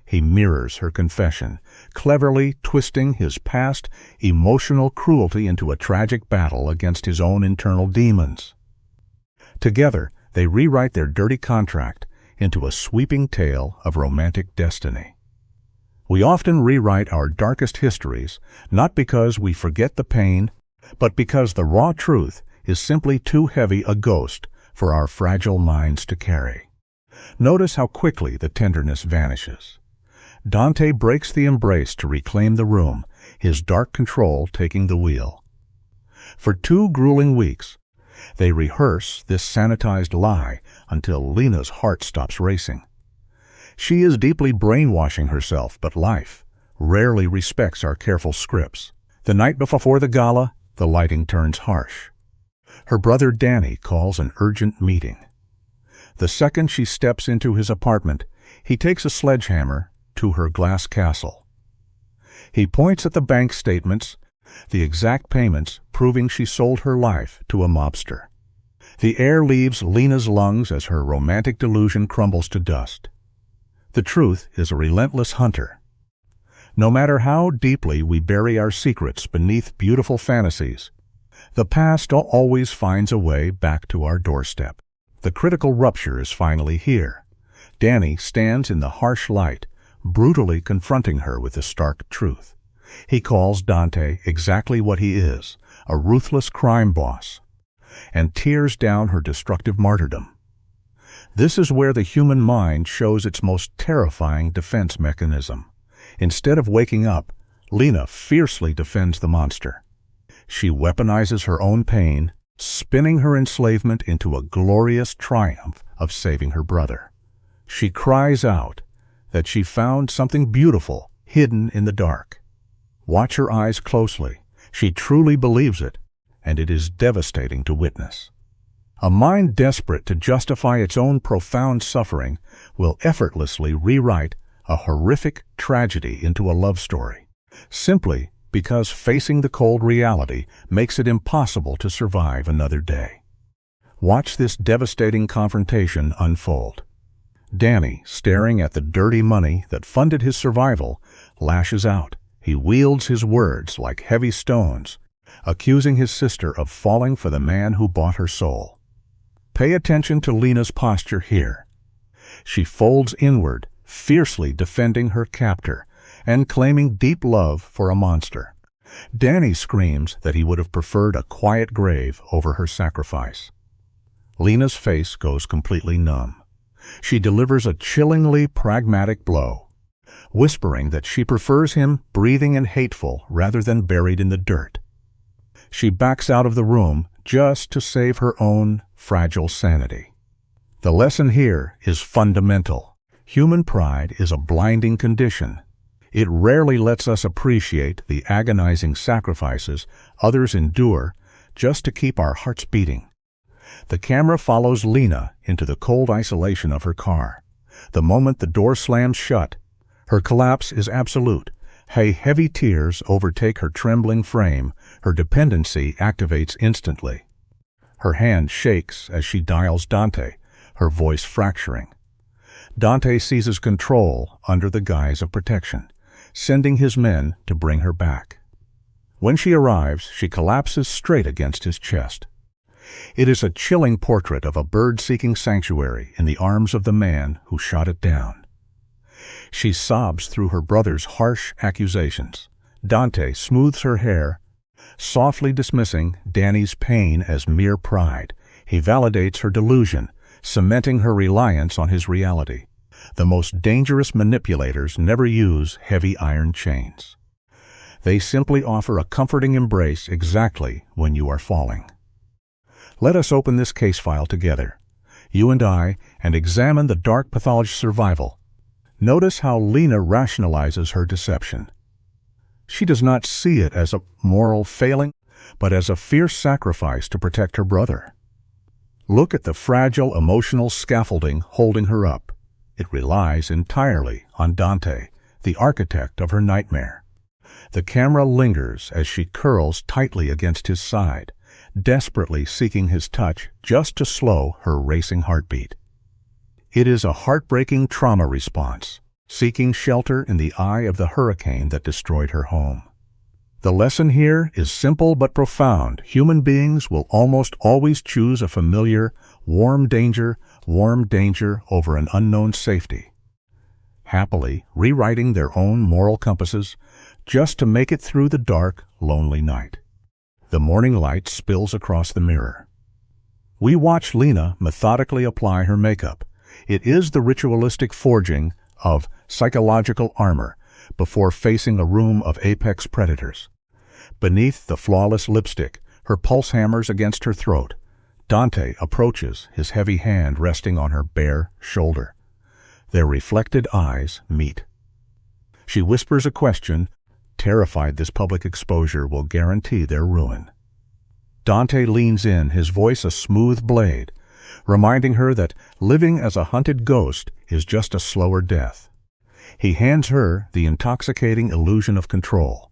He mirrors her confession, cleverly twisting his past emotional cruelty into a tragic battle against his own internal demons. Together, they rewrite their dirty contract into a sweeping tale of romantic destiny. We often rewrite our darkest histories, not because we forget the pain, but because the raw truth is simply too heavy a ghost for our fragile minds to carry. Notice how quickly the tenderness vanishes. Dante breaks the embrace to reclaim the room, his dark control taking the wheel. For 2 grueling weeks, they rehearse this sanitized lie until Lena's heart stops racing. She is deeply brainwashing herself, but life rarely respects our careful scripts. The night before the gala, the lighting turns harsh. Her brother Danny calls an urgent meeting. The second she steps into his apartment, he takes a sledgehammer to her glass castle. He points at the bank statements, the exact payments proving she sold her life to a mobster. The air leaves Lena's lungs as her romantic delusion crumbles to dust. The truth is a relentless hunter. No matter how deeply we bury our secrets beneath beautiful fantasies, the past always finds a way back to our doorstep. The critical rupture is finally here. Danny stands in the harsh light, brutally confronting her with the stark truth. He calls Dante exactly what he is, a ruthless crime boss, and tears down her destructive martyrdom. This is where the human mind shows its most terrifying defense mechanism. Instead of waking up, Lena fiercely defends the monster. She weaponizes her own pain, spinning her enslavement into a glorious triumph of saving her brother. She cries out that she found something beautiful hidden in the dark. Watch her eyes closely. She truly believes it, and it is devastating to witness. A mind desperate to justify its own profound suffering will effortlessly rewrite a horrific tragedy into a love story, simply because facing the cold reality makes it impossible to survive another day. Watch this devastating confrontation unfold. Danny, staring at the dirty money that funded his survival, lashes out. He wields his words like heavy stones, accusing his sister of falling for the man who bought her soul. Pay attention to Lena's posture here. She folds inward, fiercely defending her captor and claiming deep love for a monster. Danny screams that he would have preferred a quiet grave over her sacrifice. Lena's face goes completely numb. She delivers a chillingly pragmatic blow, whispering that she prefers him breathing and hateful rather than buried in the dirt. She backs out of the room just to save her own fragile sanity. The lesson here is fundamental. Human pride is a blinding condition. It rarely lets us appreciate the agonizing sacrifices others endure just to keep our hearts beating. The camera follows Lena into the cold isolation of her car. The moment the door slams shut, her collapse is absolute. Heavy tears overtake her trembling frame. Her dependency activates instantly. Her hand shakes as she dials Dante, her voice fracturing. Dante seizes control under the guise of protection, sending his men to bring her back. When she arrives, she collapses straight against his chest. It is a chilling portrait of a bird seeking sanctuary in the arms of the man who shot it down. She sobs through her brother's harsh accusations. Dante smooths her hair, softly dismissing Danny's pain as mere pride. He validates her delusion, cementing her reliance on his reality. The most dangerous manipulators never use heavy iron chains. They simply offer a comforting embrace exactly when you are falling. Let us open this case file together, you and I, and examine the dark pathology survival. Notice how Lena rationalizes her deception. She does not see it as a moral failing, but as a fierce sacrifice to protect her brother. Look at the fragile emotional scaffolding holding her up. It relies entirely on Dante, the architect of her nightmare. The camera lingers as she curls tightly against his side, desperately seeking his touch just to slow her racing heartbeat. It is a heartbreaking trauma response, seeking shelter in the eye of the hurricane that destroyed her home. The lesson here is simple but profound. Human beings will almost always choose a familiar, warm danger over an unknown safety, happily rewriting their own moral compasses just to make it through the dark, lonely night. The morning light spills across the mirror. We watch Lena methodically apply her makeup. It is the ritualistic forging of psychological armor before facing a room of apex predators. Beneath the flawless lipstick, her pulse hammers against her throat. Dante approaches, his heavy hand resting on her bare shoulder. Their reflected eyes meet. She whispers a question, terrified this public exposure will guarantee their ruin. Dante leans in, his voice a smooth blade, reminding her that living as a hunted ghost is just a slower death. He hands her the intoxicating illusion of control.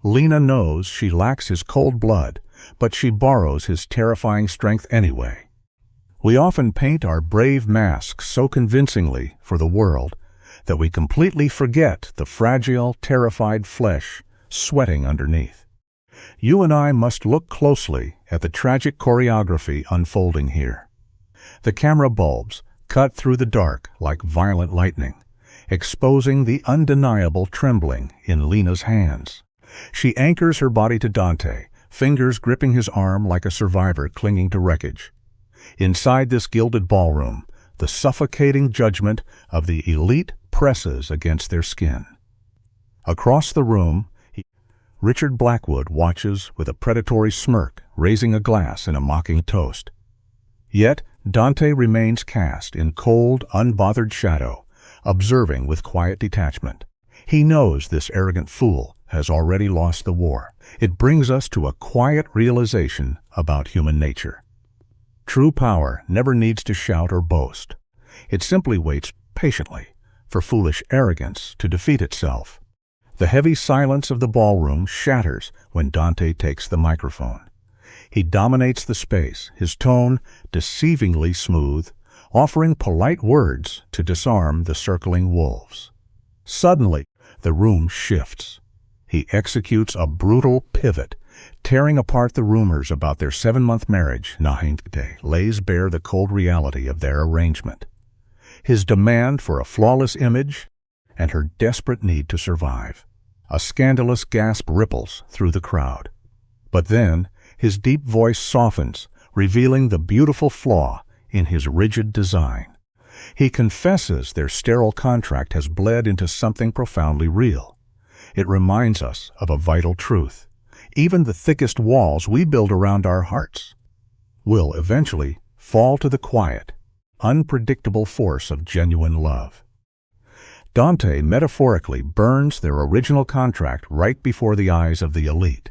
Lena knows she lacks his cold blood, but she borrows his terrifying strength anyway. We often paint our brave masks so convincingly for the world that we completely forget the fragile, terrified flesh sweating underneath. You and I must look closely at the tragic choreography unfolding here. The camera bulbs cut through the dark like violent lightning, exposing the undeniable trembling in Lena's hands. She anchors her body to Dante, fingers gripping his arm like a survivor clinging to wreckage. Inside this gilded ballroom, the suffocating judgment of the elite presses against their skin. Across the room, Richard Blackwood watches with a predatory smirk, raising a glass in a mocking toast. Yet Dante remains cast in cold, unbothered shadow, observing with quiet detachment. He knows this arrogant fool has already lost the war. It brings us to a quiet realization about human nature. True power never needs to shout or boast. It simply waits patiently for foolish arrogance to defeat itself. The heavy silence of the ballroom shatters when Dante takes the microphone. He dominates the space, his tone deceivingly smooth, offering polite words to disarm the circling wolves. Suddenly, the room shifts. He executes a brutal pivot, tearing apart the rumors about their 7-month marriage. Nahinte lays bare the cold reality of their arrangement. His demand for a flawless image and her desperate need to survive. A scandalous gasp ripples through the crowd. But then, his deep voice softens, revealing the beautiful flaw in his rigid design. He confesses their sterile contract has bled into something profoundly real. It reminds us of a vital truth. Even the thickest walls we build around our hearts will eventually fall to the quiet, unpredictable force of genuine love. Dante metaphorically burns their original contract right before the eyes of the elite,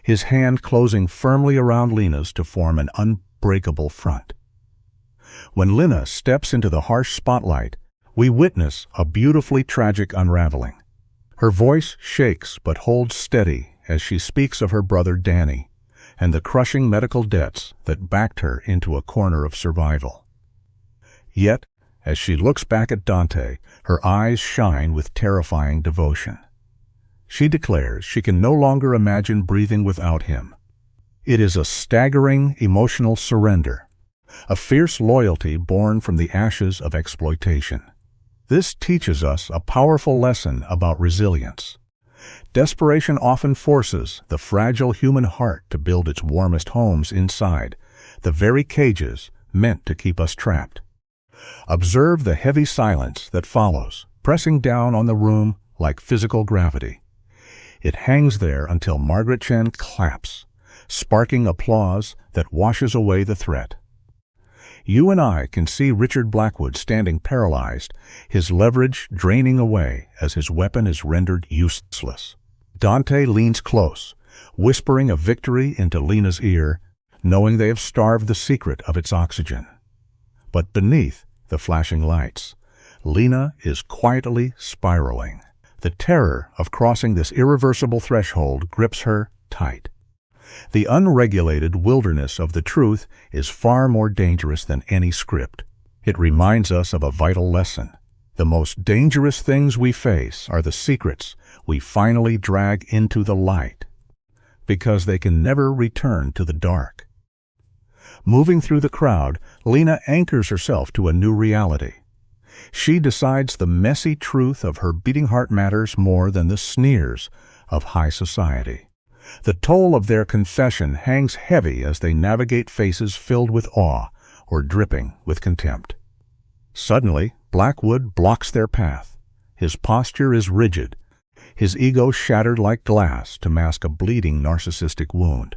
his hand closing firmly around Lena's to form an unbreakable front. When Lena steps into the harsh spotlight, we witness a beautifully tragic unraveling. Her voice shakes but holds steady as she speaks of her brother Danny and the crushing medical debts that backed her into a corner of survival. Yet, as she looks back at Dante, her eyes shine with terrifying devotion. She declares she can no longer imagine breathing without him. It is a staggering emotional surrender, a fierce loyalty born from the ashes of exploitation. This teaches us a powerful lesson about resilience. Desperation often forces the fragile human heart to build its warmest homes inside, the very cages meant to keep us trapped. Observe the heavy silence that follows, pressing down on the room like physical gravity. It hangs there until Margaret Chen claps, sparking applause that washes away the threat. You and I can see Richard Blackwood standing paralyzed, his leverage draining away as his weapon is rendered useless. Dante leans close, whispering a victory into Lena's ear, knowing they have starved the secret of its oxygen. But beneath the flashing lights, Lena is quietly spiraling. The terror of crossing this irreversible threshold grips her tight. The unregulated wilderness of the truth is far more dangerous than any script. It reminds us of a vital lesson. The most dangerous things we face are the secrets we finally drag into the light, because they can never return to the dark. Moving through the crowd, Lena anchors herself to a new reality. She decides the messy truth of her beating heart matters more than the sneers of high society. The toll of their confession hangs heavy as they navigate faces filled with awe or dripping with contempt. Suddenly, Blackwood blocks their path. His posture is rigid, his ego shattered like glass to mask a bleeding narcissistic wound.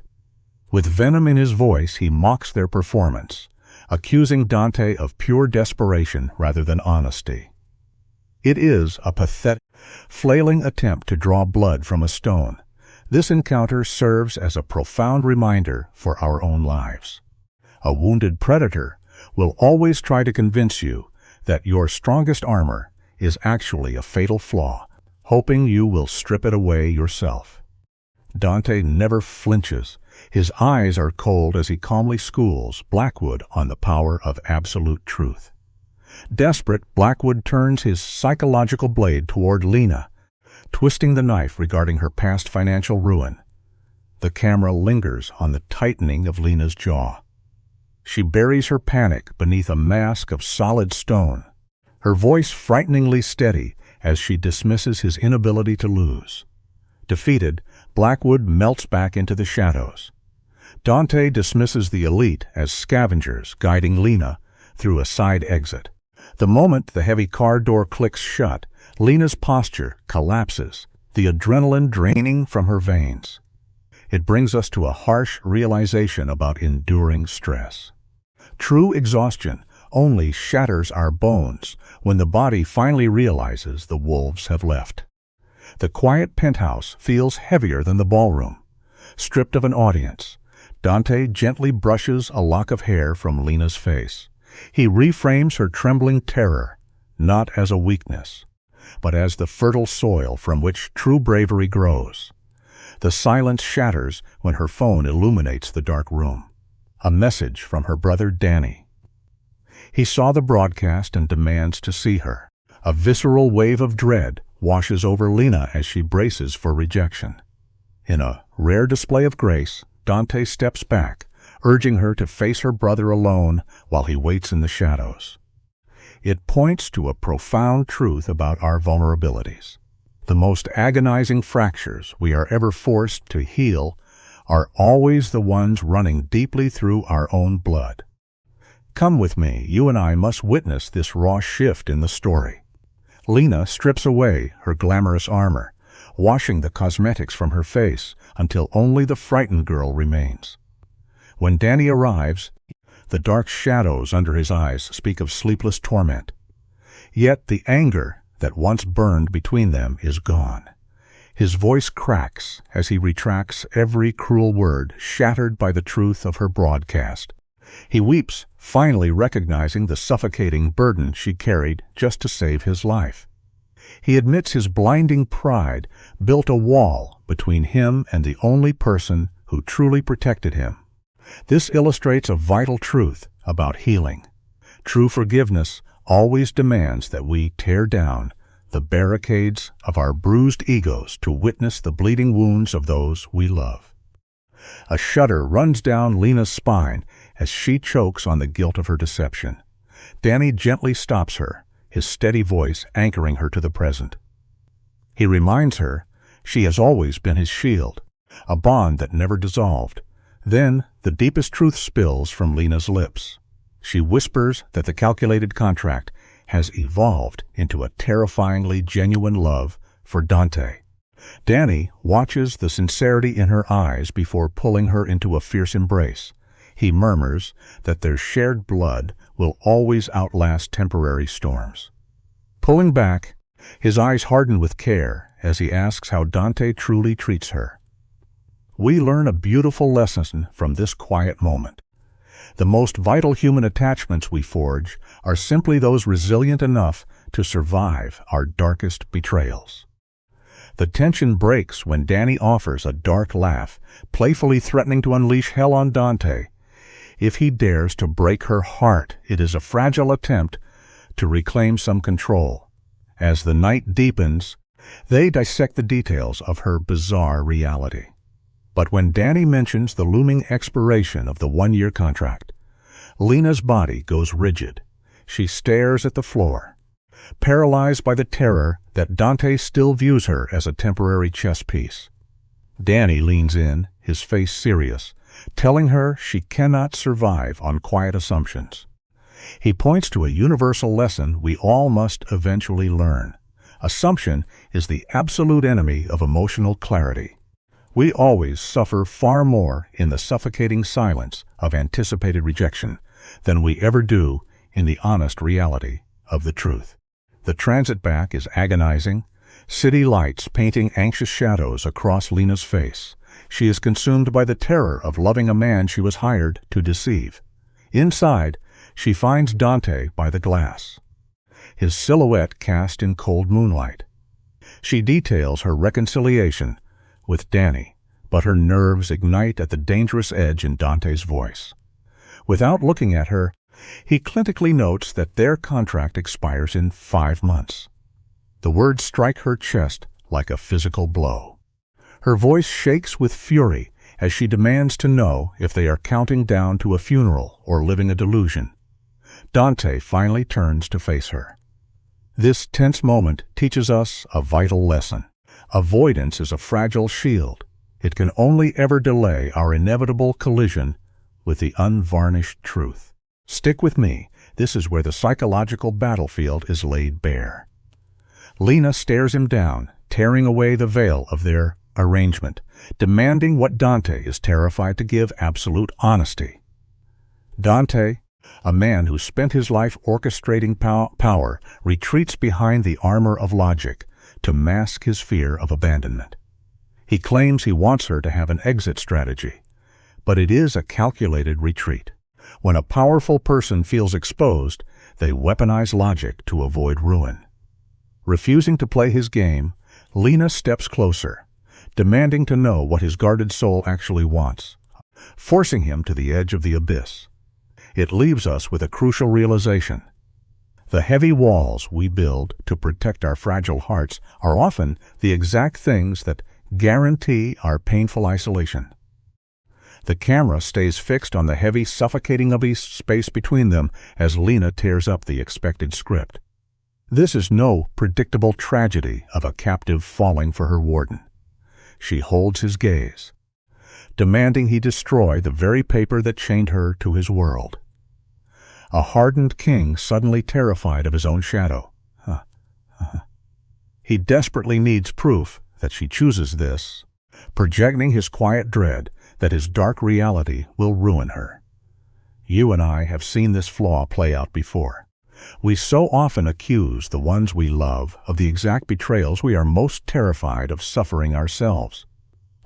With venom in his voice, he mocks their performance, accusing Dante of pure desperation rather than honesty. It is a pathetic, flailing attempt to draw blood from a stone. This encounter serves as a profound reminder for our own lives. A wounded predator will always try to convince you that your strongest armor is actually a fatal flaw, hoping you will strip it away yourself. Dante never flinches. His eyes are cold as he calmly schools Blackwood on the power of absolute truth. Desperate, Blackwood turns his psychological blade toward Lena, twisting the knife regarding her past financial ruin. The camera lingers on the tightening of Lena's jaw. She buries her panic beneath a mask of solid stone, her voice frighteningly steady as she dismisses his inability to lose. Defeated, Blackwood melts back into the shadows. Dante dismisses the elite as scavengers guiding Lena through a side exit. The moment the heavy car door clicks shut, Lena's posture collapses, the adrenaline draining from her veins. It brings us to a harsh realization about enduring stress. True exhaustion only shatters our bones when the body finally realizes the wolves have left. The quiet penthouse feels heavier than the ballroom. Stripped of an audience, Dante gently brushes a lock of hair from Lena's face. He reframes her trembling terror, not as a weakness, but as the fertile soil from which true bravery grows. The silence shatters when her phone illuminates the dark room. A message from her brother Danny. He saw the broadcast and demands to see her. A visceral wave of dread washes over Lena as she braces for rejection. In a rare display of grace, Dante steps back, urging her to face her brother alone while he waits in the shadows. It points to a profound truth about our vulnerabilities. The most agonizing fractures we are ever forced to heal are always the ones running deeply through our own blood. Come with me, you and I must witness this raw shift in the story. Lena strips away her glamorous armor, washing the cosmetics from her face until only the frightened girl remains. When Danny arrives, the dark shadows under his eyes speak of sleepless torment. Yet the anger that once burned between them is gone. His voice cracks as he retracts every cruel word shattered by the truth of her broadcast. He weeps, finally recognizing the suffocating burden she carried just to save his life. He admits his blinding pride built a wall between him and the only person who truly protected him. This illustrates a vital truth about healing. True forgiveness always demands that we tear down the barricades of our bruised egos to witness the bleeding wounds of those we love. A shudder runs down Lena's spine as she chokes on the guilt of her deception. Danny gently stops her, his steady voice anchoring her to the present. He reminds her she has always been his shield, a bond that never dissolved, Then the deepest truth spills from Lena's lips. She whispers that the calculated contract has evolved into a terrifyingly genuine love for Dante. Danny watches the sincerity in her eyes before pulling her into a fierce embrace. He murmurs that their shared blood will always outlast temporary storms. Pulling back, his eyes harden with care as he asks how Dante truly treats her. We learn a beautiful lesson from this quiet moment. The most vital human attachments we forge are simply those resilient enough to survive our darkest betrayals. The tension breaks when Danny offers a dark laugh, playfully threatening to unleash hell on Dante. If he dares to break her heart, it is a fragile attempt to reclaim some control. As the night deepens, they dissect the details of her bizarre reality. But when Danny mentions the looming expiration of the one-year contract, Lena's body goes rigid. She stares at the floor, paralyzed by the terror that Dante still views her as a temporary chess piece. Danny leans in, his face serious, telling her she cannot survive on quiet assumptions. He points to a universal lesson we all must eventually learn. Assumption is the absolute enemy of emotional clarity. We always suffer far more in the suffocating silence of anticipated rejection than we ever do in the honest reality of the truth. The transit back is agonizing, city lights painting anxious shadows across Lena's face. She is consumed by the terror of loving a man she was hired to deceive. Inside, she finds Dante by the glass, his silhouette cast in cold moonlight. She details her reconciliation with Danny, but her nerves ignite at the dangerous edge in Dante's voice. Without looking at her, he clinically notes that their contract expires in 5 months. The words strike her chest like a physical blow. Her voice shakes with fury as she demands to know if they are counting down to a funeral or living a delusion. Dante finally turns to face her. This tense moment teaches us a vital lesson. Avoidance is a fragile shield. It can only ever delay our inevitable collision with the unvarnished truth. Stick with me. This is where the psychological battlefield is laid bare. Lena stares him down, tearing away the veil of their arrangement, demanding what Dante is terrified to give: absolute honesty. Dante, a man who spent his life orchestrating power, retreats behind the armor of logic to mask his fear of abandonment. He claims he wants her to have an exit strategy, but it is a calculated retreat. When a powerful person feels exposed, they weaponize logic to avoid ruin. Refusing to play his game, Lena steps closer, demanding to know what his guarded soul actually wants, forcing him to the edge of the abyss. It leaves us with a crucial realization. The heavy walls we build to protect our fragile hearts are often the exact things that guarantee our painful isolation. The camera stays fixed on the heavy, suffocating space between them as Lena tears up the expected script. This is no predictable tragedy of a captive falling for her warden. She holds his gaze, demanding he destroy the very paper that chained her to his world. A hardened king suddenly terrified of his own shadow. He desperately needs proof that she chooses this, projecting his quiet dread that his dark reality will ruin her. You and I have seen this flaw play out before. We so often accuse the ones we love of the exact betrayals we are most terrified of suffering ourselves.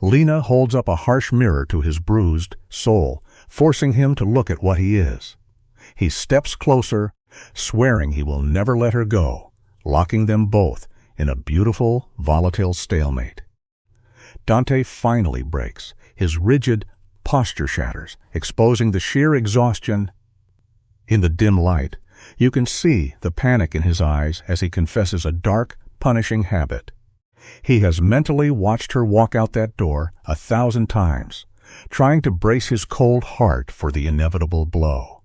Lena holds up a harsh mirror to his bruised soul, forcing him to look at what he is. He steps closer, swearing he will never let her go, locking them both in a beautiful, volatile stalemate. Dante finally breaks. His rigid posture shatters, exposing the sheer exhaustion. In the dim light, you can see the panic in his eyes as he confesses a dark, punishing habit. He has mentally watched her walk out that door 1,000 times, trying to brace his cold heart for the inevitable blow.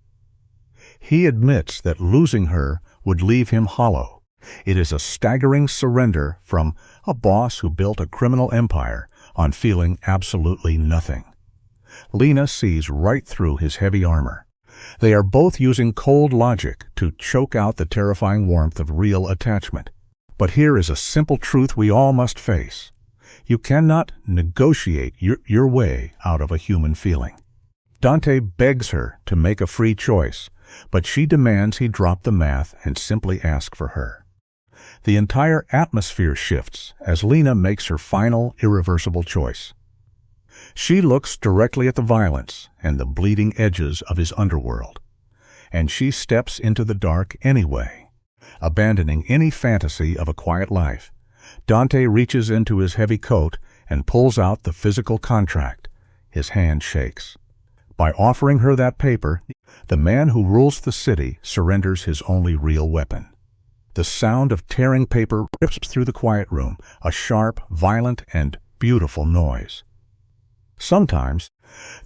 He admits that losing her would leave him hollow. It is a staggering surrender from a boss who built a criminal empire on feeling absolutely nothing. Lena sees right through his heavy armor. They are both using cold logic to choke out the terrifying warmth of real attachment. But here is a simple truth we all must face. You cannot negotiate your way out of a human feeling. Dante begs her to make a free choice, but she demands he drop the math and simply ask for her. The entire atmosphere shifts as Lena makes her final, irreversible choice. She looks directly at the violence and the bleeding edges of his underworld, and she steps into the dark anyway. Abandoning any fantasy of a quiet life, Dante reaches into his heavy coat and pulls out the physical contract. His hand shakes. By offering her that paper, the man who rules the city surrenders his only real weapon. The sound of tearing paper rips through the quiet room, a sharp, violent, and beautiful noise. Sometimes,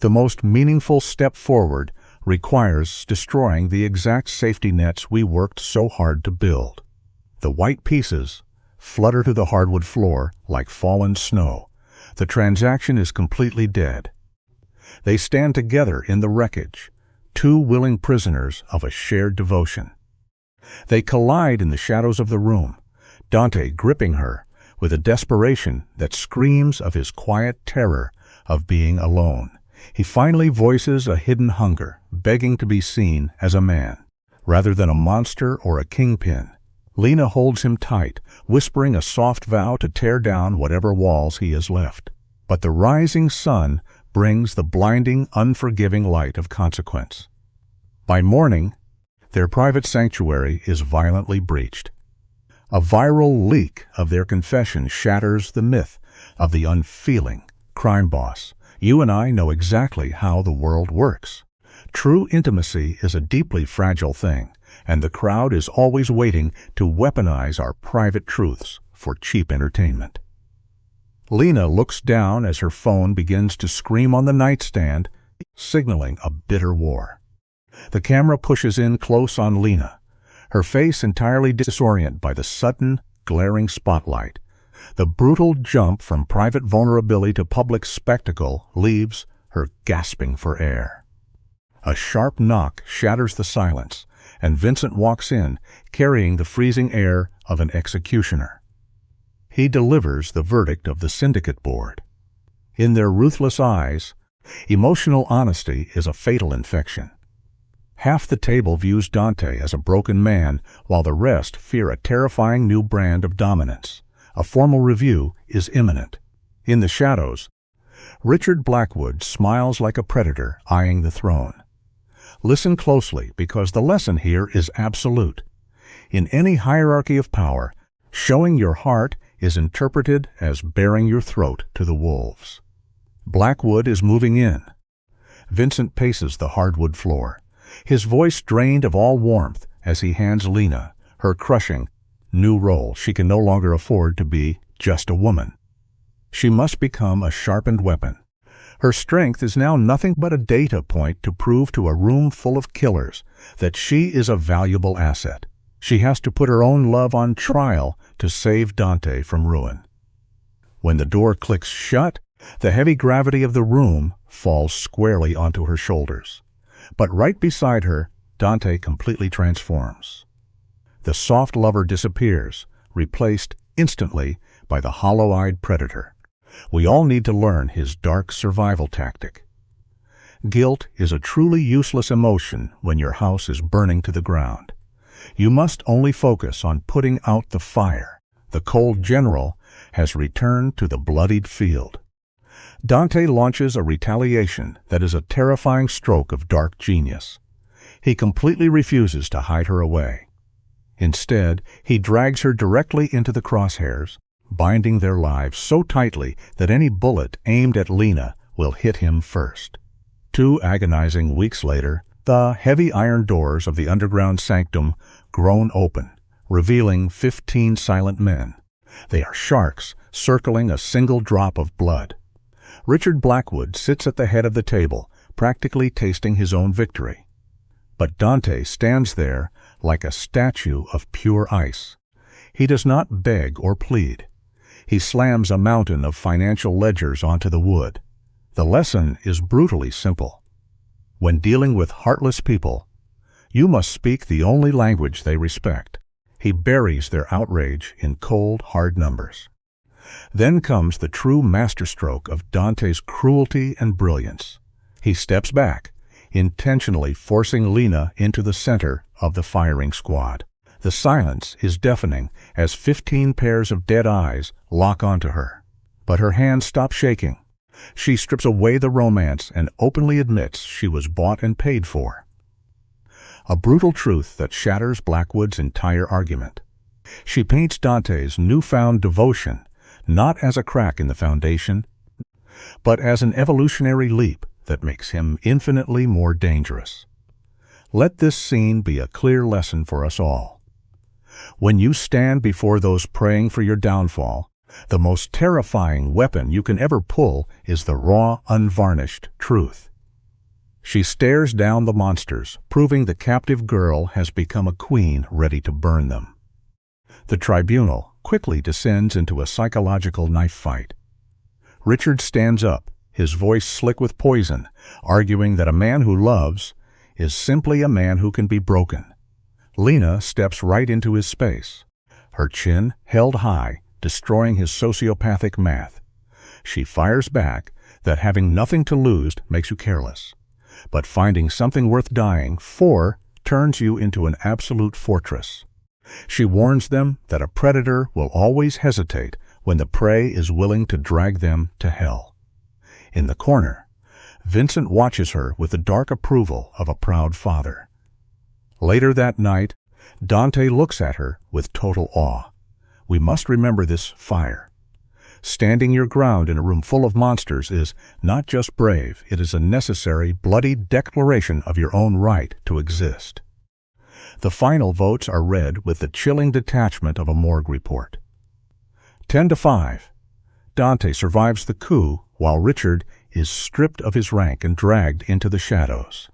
the most meaningful step forward requires destroying the exact safety nets we worked so hard to build. The white pieces flutter to the hardwood floor like fallen snow. The transaction is completely dead. They stand together in the wreckage, two willing prisoners of a shared devotion. They collide in the shadows of the room, Dante gripping her with a desperation that screams of his quiet terror of being alone. He finally voices a hidden hunger, begging to be seen as a man, rather than a monster or a kingpin. Lena holds him tight, whispering a soft vow to tear down whatever walls he has left. But the rising sun brings the blinding, unforgiving light of consequence. By morning, their private sanctuary is violently breached. A viral leak of their confession shatters the myth of the unfeeling crime boss. You and I know exactly how the world works. True intimacy is a deeply fragile thing, and the crowd is always waiting to weaponize our private truths for cheap entertainment. Lena looks down as her phone begins to scream on the nightstand, signaling a bitter war. The camera pushes in close on Lena, her face entirely disoriented by the sudden, glaring spotlight. The brutal jump from private vulnerability to public spectacle leaves her gasping for air. A sharp knock shatters the silence, and Vincent walks in, carrying the freezing air of an executioner. He delivers the verdict of the syndicate board. In their ruthless eyes, emotional honesty is a fatal infection. Half the table views Dante as a broken man, while the rest fear a terrifying new brand of dominance. A formal review is imminent. In the shadows, Richard Blackwood smiles like a predator eyeing the throne. Listen closely, because the lesson here is absolute. In any hierarchy of power, showing your heart is interpreted as baring your throat to the wolves. Blackwood is moving in. Vincent paces the hardwood floor, his voice drained of all warmth as he hands Lena her crushing new role. She can no longer afford to be just a woman. She must become a sharpened weapon. Her strength is now nothing but a data point to prove to a room full of killers that she is a valuable asset. She has to put her own love on trial to save Dante from ruin. When the door clicks shut, the heavy gravity of the room falls squarely onto her shoulders. But right beside her, Dante completely transforms. The soft lover disappears, replaced instantly by the hollow-eyed predator. We all need to learn his dark survival tactic. Guilt is a truly useless emotion when your house is burning to the ground. You must only focus on putting out the fire. The cold general has returned to the bloodied field. Dante launches a retaliation that is a terrifying stroke of dark genius. He completely refuses to hide her away. Instead, he drags her directly into the crosshairs, binding their lives so tightly that any bullet aimed at Lena will hit him first. 2 agonizing weeks later, the heavy iron doors of the underground sanctum groan open, revealing 15 silent men. They are sharks circling a single drop of blood. Richard Blackwood sits at the head of the table, practically tasting his own victory. But Dante stands there like a statue of pure ice. He does not beg or plead. He slams a mountain of financial ledgers onto the wood. The lesson is brutally simple. When dealing with heartless people, you must speak the only language they respect. He buries their outrage in cold, hard numbers. Then comes the true masterstroke of Dante's cruelty and brilliance. He steps back, intentionally forcing Lena into the center of the firing squad. The silence is deafening as 15 pairs of dead eyes lock onto her. But her hands stop shaking. She strips away the romance and openly admits she was bought and paid for. A brutal truth that shatters Blackwood's entire argument. She paints Dante's newfound devotion not as a crack in the foundation, but as an evolutionary leap that makes him infinitely more dangerous. Let this scene be a clear lesson for us all. When you stand before those praying for your downfall, the most terrifying weapon you can ever pull is the raw, unvarnished truth. She stares down the monsters, proving the captive girl has become a queen ready to burn them. The tribunal quickly descends into a psychological knife fight. Richard stands up, his voice slick with poison, arguing that a man who loves is simply a man who can be broken. Lena steps right into his space, her chin held high, destroying his sociopathic math. She fires back that having nothing to lose makes you careless, but finding something worth dying for turns you into an absolute fortress. She warns them that a predator will always hesitate when the prey is willing to drag them to hell. In the corner, Vincent watches her with the dark approval of a proud father. Later that night, Dante looks at her with total awe. We must remember this fire. Standing your ground in a room full of monsters is not just brave, it is a necessary, bloody declaration of your own right to exist. The final votes are read with the chilling detachment of a morgue report. 10-5. Dante survives the coup while Richard is stripped of his rank and dragged into the shadows.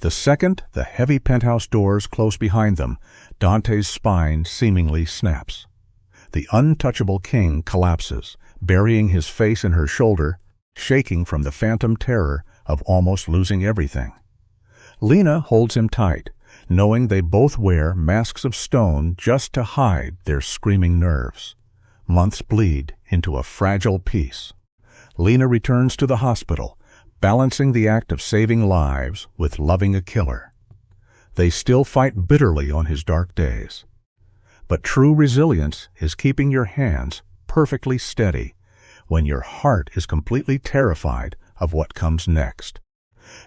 The second the heavy penthouse doors close behind them, Dante's spine seemingly snaps. The untouchable king collapses, burying his face in her shoulder, shaking from the phantom terror of almost losing everything. Lena holds him tight, knowing they both wear masks of stone just to hide their screaming nerves. Months bleed into a fragile peace. Lena returns to the hospital, balancing the act of saving lives with loving a killer. They still fight bitterly on his dark days. But true resilience is keeping your hands perfectly steady when your heart is completely terrified of what comes next.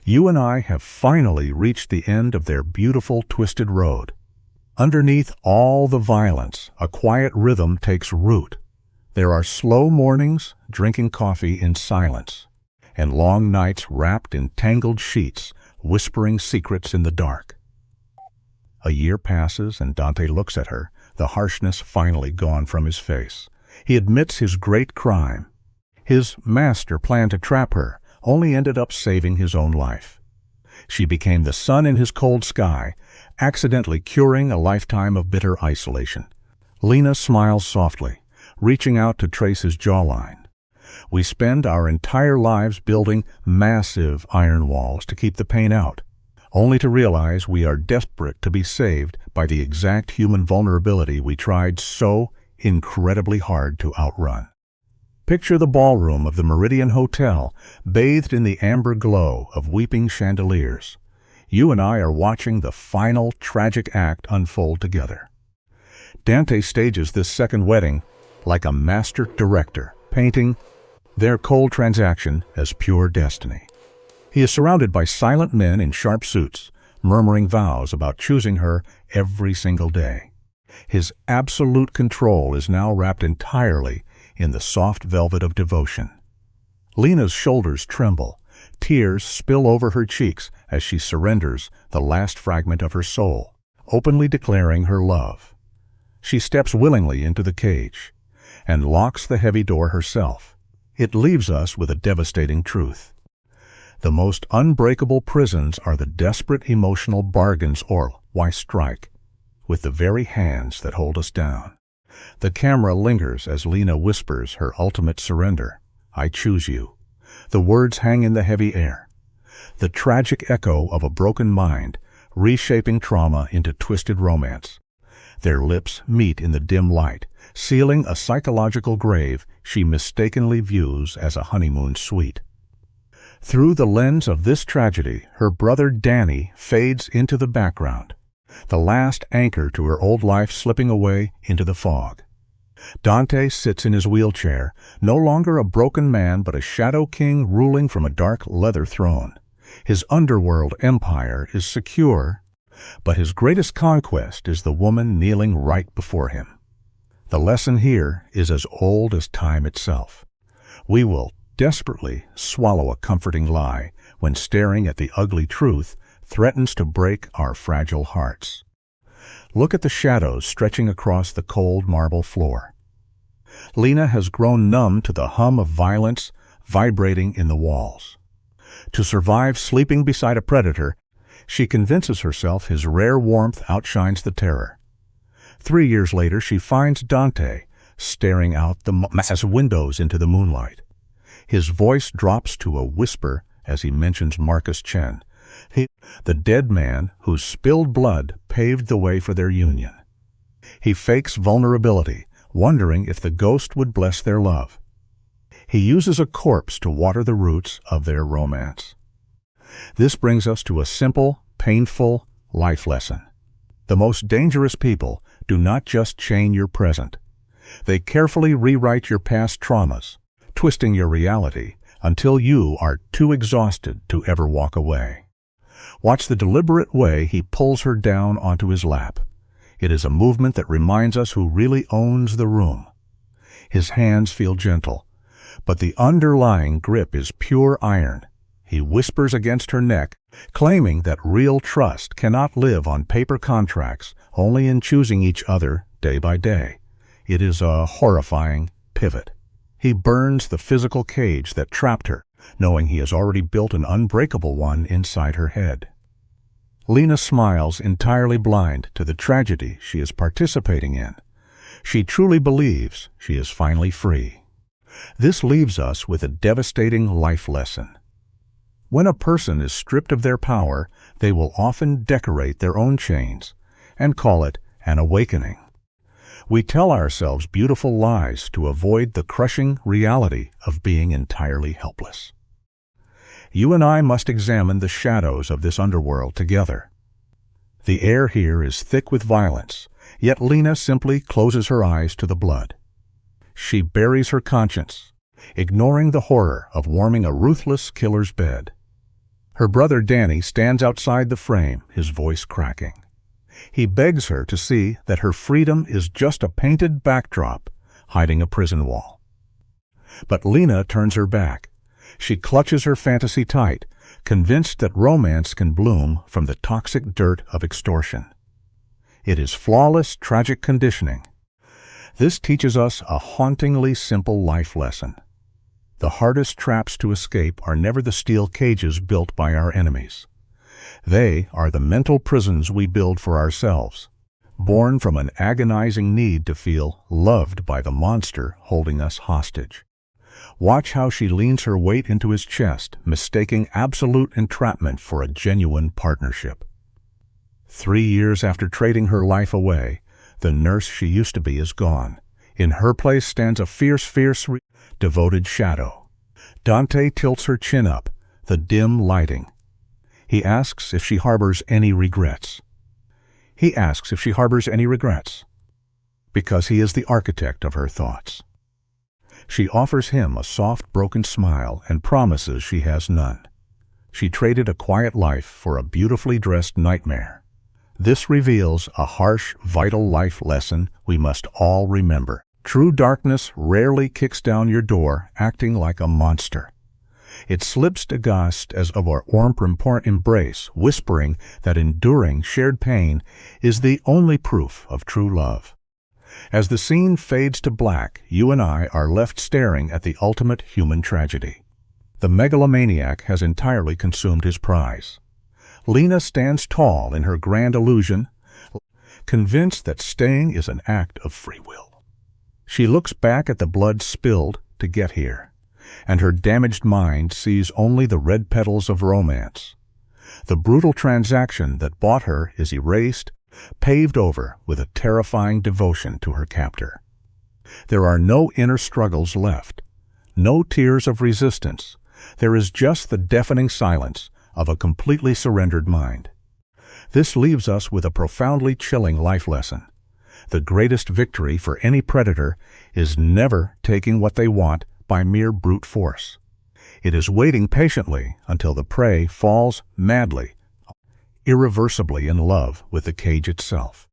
You and I have finally reached the end of their beautiful, twisted road. Underneath all the violence, a quiet rhythm takes root. There are slow mornings, drinking coffee in silence, and long nights wrapped in tangled sheets, whispering secrets in the dark. A year passes and Dante looks at her, the harshness finally gone from his face. He admits his great crime. His master plan to trap her only ended up saving his own life. She became the sun in his cold sky, accidentally curing a lifetime of bitter isolation. Lena smiles softly, reaching out to trace his jawline. We spend our entire lives building massive iron walls to keep the pain out, only to realize we are desperate to be saved by the exact human vulnerability we tried so incredibly hard to outrun. Picture the ballroom of the Meridian Hotel, bathed in the amber glow of weeping chandeliers. You and I are watching the final tragic act unfold together. Dante stages this second wedding like a master director, painting their cold transaction as pure destiny. He is surrounded by silent men in sharp suits, murmuring vows about choosing her every single day. His absolute control is now wrapped entirely in the soft velvet of devotion. Lena's shoulders tremble, tears spill over her cheeks as she surrenders the last fragment of her soul, openly declaring her love. She steps willingly into the cage and locks the heavy door herself. It leaves us with a devastating truth. The most unbreakable prisons are the desperate emotional bargains, or why strike with the very hands that hold us down. The camera lingers as Lena whispers her ultimate surrender. I choose you. The words hang in the heavy air, the tragic echo of a broken mind, reshaping trauma into twisted romance. Their lips meet in the dim light, sealing a psychological grave she mistakenly views as a honeymoon suite. Through the lens of this tragedy, her brother Danny fades into the background, the last anchor to her old life slipping away into the fog. Dante sits in his wheelchair, no longer a broken man but a shadow king ruling from a dark leather throne. His underworld empire is secure, but his greatest conquest is the woman kneeling right before him. The lesson here is as old as time itself. We will desperately swallow a comforting lie when staring at the ugly truth threatens to break our fragile hearts. Look at the shadows stretching across the cold marble floor. Lena has grown numb to the hum of violence vibrating in the walls. To survive sleeping beside a predator, she convinces herself his rare warmth outshines the terror. 3 years later, she finds Dante staring out the massive windows into the moonlight. His voice drops to a whisper as he mentions Marcus Chen, the dead man whose spilled blood paved the way for their union. He fakes vulnerability, wondering if the ghost would bless their love. He uses a corpse to water the roots of their romance. This brings us to a simple, painful life lesson. The most dangerous people do not just chain your present. They carefully rewrite your past traumas, twisting your reality until you are too exhausted to ever walk away. Watch the deliberate way he pulls her down onto his lap. It is a movement that reminds us who really owns the room. His hands feel gentle, but the underlying grip is pure iron. He whispers against her neck, claiming that real trust cannot live on paper contracts, only in choosing each other day by day. It is a horrifying pivot. He burns the physical cage that trapped her, knowing he has already built an unbreakable one inside her head. Lena smiles, entirely blind to the tragedy she is participating in. She truly believes she is finally free. This leaves us with a devastating life lesson. When a person is stripped of their power, they will often decorate their own chains and call it an awakening. We tell ourselves beautiful lies to avoid the crushing reality of being entirely helpless. You and I must examine the shadows of this underworld together. The air here is thick with violence, yet Lena simply closes her eyes to the blood. She buries her conscience, ignoring the horror of warming a ruthless killer's bed. Her brother Danny stands outside the frame, his voice cracking. He begs her to see that her freedom is just a painted backdrop hiding a prison wall. But Lena turns her back. She clutches her fantasy tight, convinced that romance can bloom from the toxic dirt of extortion. It is flawless, tragic conditioning. This teaches us a hauntingly simple life lesson. The hardest traps to escape are never the steel cages built by our enemies. They are the mental prisons we build for ourselves, born from an agonizing need to feel loved by the monster holding us hostage. Watch how she leans her weight into his chest, mistaking absolute entrapment for a genuine partnership. 3 years after trading her life away, the nurse she used to be is gone. In her place stands a fierce, devoted shadow. Dante tilts her chin up, the dim lighting. He asks if she harbors any regrets. Because he is the architect of her thoughts. She offers him a soft, broken smile and promises she has none. She traded a quiet life for a beautifully dressed nightmare. This reveals a harsh, vital life lesson we must all remember. True darkness rarely kicks down your door acting like a monster. It slips aghast as of our warm embrace, whispering that enduring shared pain is the only proof of true love. As the scene fades to black, you and I are left staring at the ultimate human tragedy. The megalomaniac has entirely consumed his prize. Lena stands tall in her grand illusion, convinced that staying is an act of free will. She looks back at the blood spilled to get here, and her damaged mind sees only the red petals of romance. The brutal transaction that bought her is erased, paved over with a terrifying devotion to her captor. There are no inner struggles left, no tears of resistance. There is just the deafening silence of a completely surrendered mind. This leaves us with a profoundly chilling life lesson. The greatest victory for any predator is never taking what they want by mere brute force. It is waiting patiently until the prey falls madly, irreversibly in love with the cage itself.